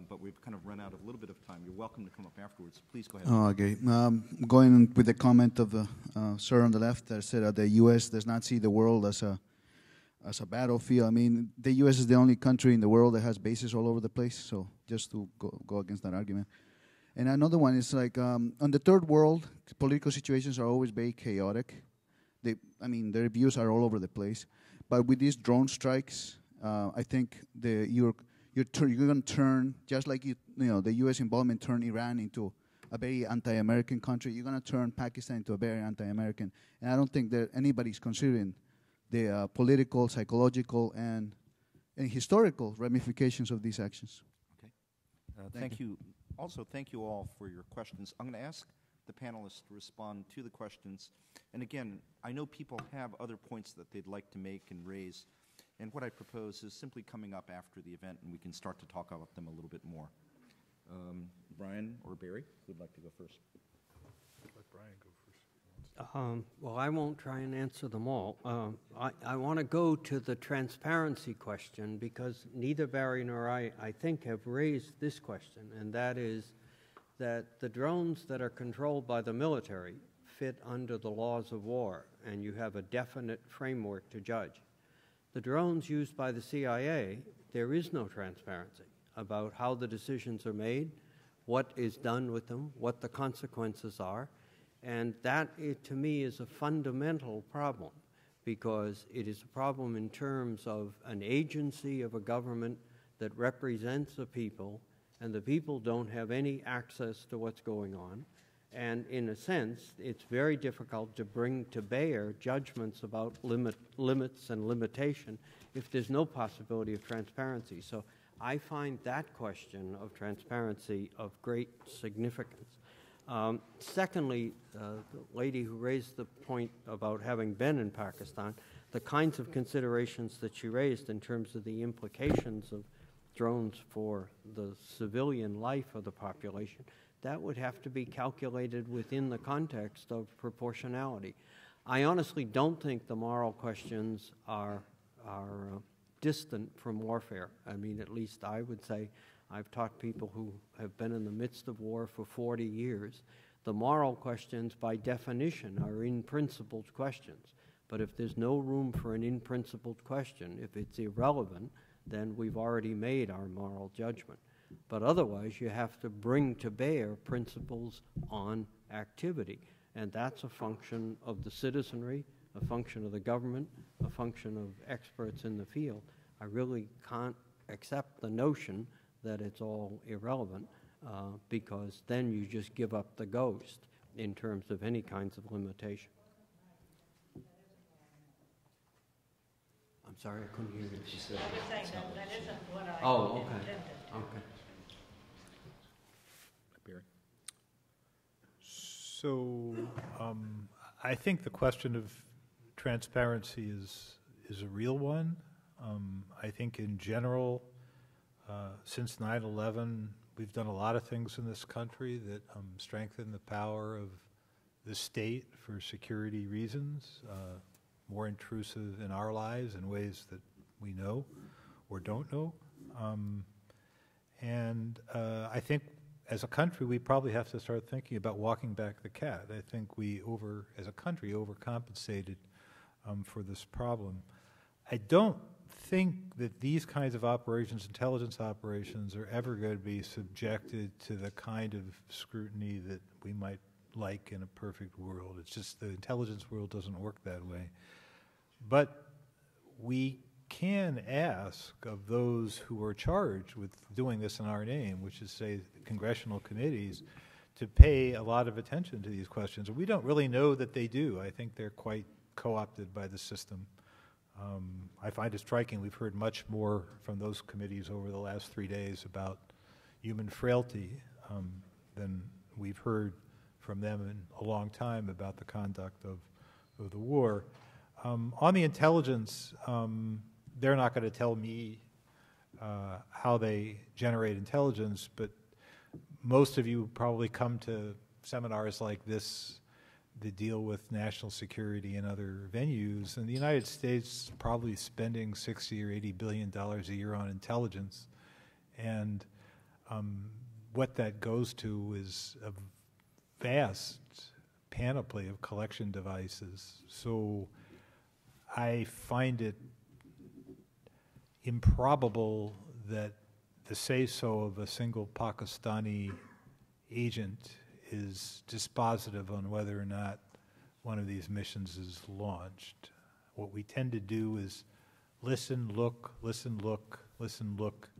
But we've kind of run out of a little bit of time. You're welcome to come up afterwards. Please go ahead. Oh, okay. Going with the comment of the sir on the left that said that the U.S. does not see the world as a battlefield. I mean, the U.S. is the only country in the world that has bases all over the place, so just to go against that argument. And another one is like, on the third world, political situations are always very chaotic. Their views are all over the place. But with these drone strikes, I think you're going to turn, just like the U.S. involvement turned Iran into a very anti-American country, you're going to turn Pakistan into a very anti-American. And I don't think that anybody's considering the political, psychological, and historical ramifications of these actions. Okay. Thank you. Also, thank you all for your questions. I'm going to ask the panelists to respond to the questions. And again, I know people have other points that they'd like to make and raise. And what I propose is simply coming up after the event, and we can start to talk about them a little bit more. Bryan or Barry, who would like to go first? Let Bryan go first. Well, I won't try and answer them all. I want to go to the transparency question, because neither Barry nor I think, have raised this question, and that is that the drones that are controlled by the military fit under the laws of war, and you have a definite framework to judge. The drones used by the CIA, there is no transparency about how the decisions are made, what is done with them, what the consequences are. And that, to me, is a fundamental problem, because it is a problem in terms of an agency of a government that represents the people, and the people don't have any access to what's going on. And in a sense, it's very difficult to bring to bear judgments about limits and limitation if there's no possibility of transparency. So I find that question of transparency of great significance. Secondly, the lady who raised the point about having been in Pakistan, the kinds of considerations that she raised in terms of the implications of drones for the civilian life of the population, that would have to be calculated within the context of proportionality. I honestly don't think the moral questions are distant from warfare. I mean, at least I would say, I've taught people who have been in the midst of war for 40 years. The moral questions, by definition, are in-principled questions. But if there's no room for an in-principled question, if it's irrelevant, then we've already made our moral judgment. But otherwise, you have to bring to bear principles on activity. And that's a function of the citizenry, a function of the government, a function of experts in the field. I really can't accept the notion that it's all irrelevant, because then you just give up the ghost in terms of any kinds of limitation. I'm sorry, I couldn't hear what she said. I was saying that isn't what I intended. Okay. So I think the question of transparency is a real one. I think in general, since 9/11, we've done a lot of things in this country that strengthen the power of the state for security reasons, more intrusive in our lives in ways that we know or don't know. I think as a country, we probably have to start thinking about walking back the cat. I think we, as a country, overcompensated for this problem. I don't think that these kinds of operations, intelligence operations, are ever going to be subjected to the kind of scrutiny that we might like in a perfect world. It's just the intelligence world doesn't work that way. But we can ask of those who are charged with doing this in our name, which is, say, congressional committees, to pay a lot of attention to these questions. We don't really know that they do. I think they're quite co-opted by the system. I find it striking. We've heard much more from those committees over the last 3 days about human frailty than we've heard from them in a long time about the conduct of the war. On the intelligence, they're not going to tell me how they generate intelligence, but most of you probably come to seminars like this that deal with national security and other venues, and the United States is probably spending $60 or $80 billion a year on intelligence, and what that goes to is a vast panoply of collection devices. So I find it improbable that the say-so of a single Pakistani agent is dispositive on whether or not one of these missions is launched. What we tend to do is listen, look, listen, look, listen, look,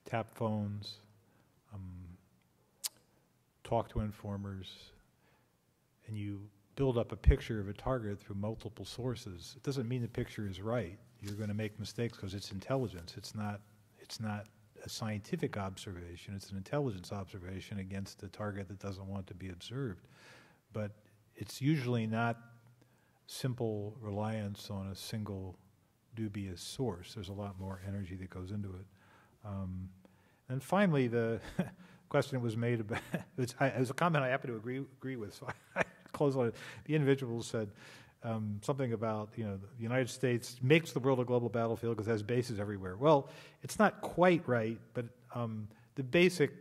tap phones, talk to informers, and you build up a picture of a target through multiple sources. It doesn't mean the picture is right. You're going to make mistakes because it's intelligence. It's not a scientific observation. It's an intelligence observation against a target that doesn't want to be observed. But it's usually not simple reliance on a single dubious source. There's a lot more energy that goes into it. And finally, the question that was made about, it was a comment I happen to agree with, so I close on it. The individual said something about, the United States makes the world a global battlefield because it has bases everywhere. Well, it's not quite right, but the basic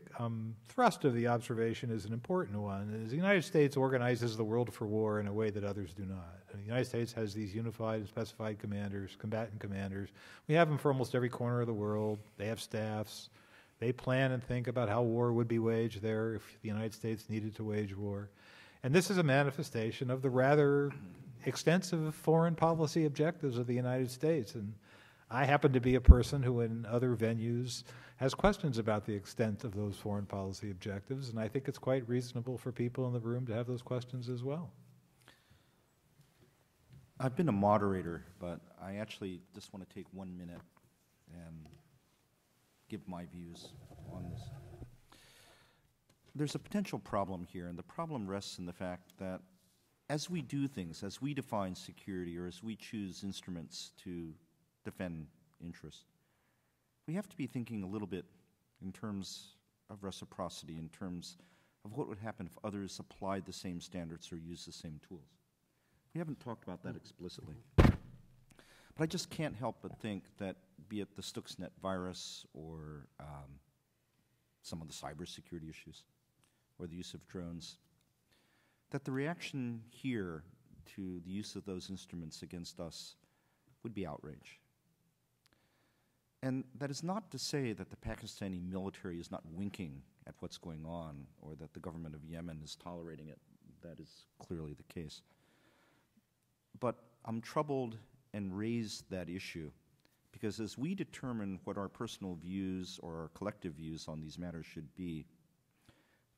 thrust of the observation is an important one. Is the United States organizes the world for war in a way that others do not. And the United States has these unified and specified commanders, combatant commanders. We have them for almost every corner of the world. They have staffs. They plan and think about how war would be waged there if the United States needed to wage war. And this is a manifestation of the rather extensive foreign policy objectives of the United States. And I happen to be a person who in other venues has questions about the extent of those foreign policy objectives, and I think it's quite reasonable for people in the room to have those questions as well. I've been a moderator, but I actually just want to take 1 minute and give my views on this. There's a potential problem here, and the problem rests in the fact that as we do things, as we define security, or as we choose instruments to defend interests, we have to be thinking a little bit in terms of reciprocity, in terms of what would happen if others applied the same standards or used the same tools. We haven't talked about that explicitly. But I just can't help but think that, be it the Stuxnet virus or some of the cybersecurity issues or the use of drones, that the reaction here to the use of those instruments against us would be outrage. And that is not to say that the Pakistani military is not winking at what's going on or that the government of Yemen is tolerating it. That is clearly the case. But I'm troubled and raise that issue because as we determine what our personal views or our collective views on these matters should be,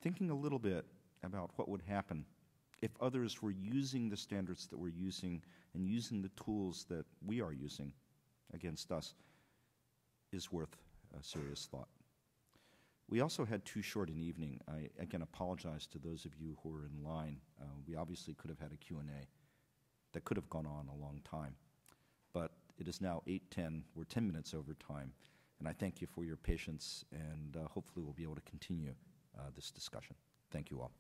thinking a little bit about what would happen if others were using the standards that we're using and using the tools that we are using against us is worth a serious thought. We also had too short an evening. I, again, apologize to those of you who were in line. We obviously could have had a Q&A that could have gone on a long time. But it is now 8:10. We're 10 minutes over time. And I thank you for your patience, and hopefully we'll be able to continue this discussion. Thank you all.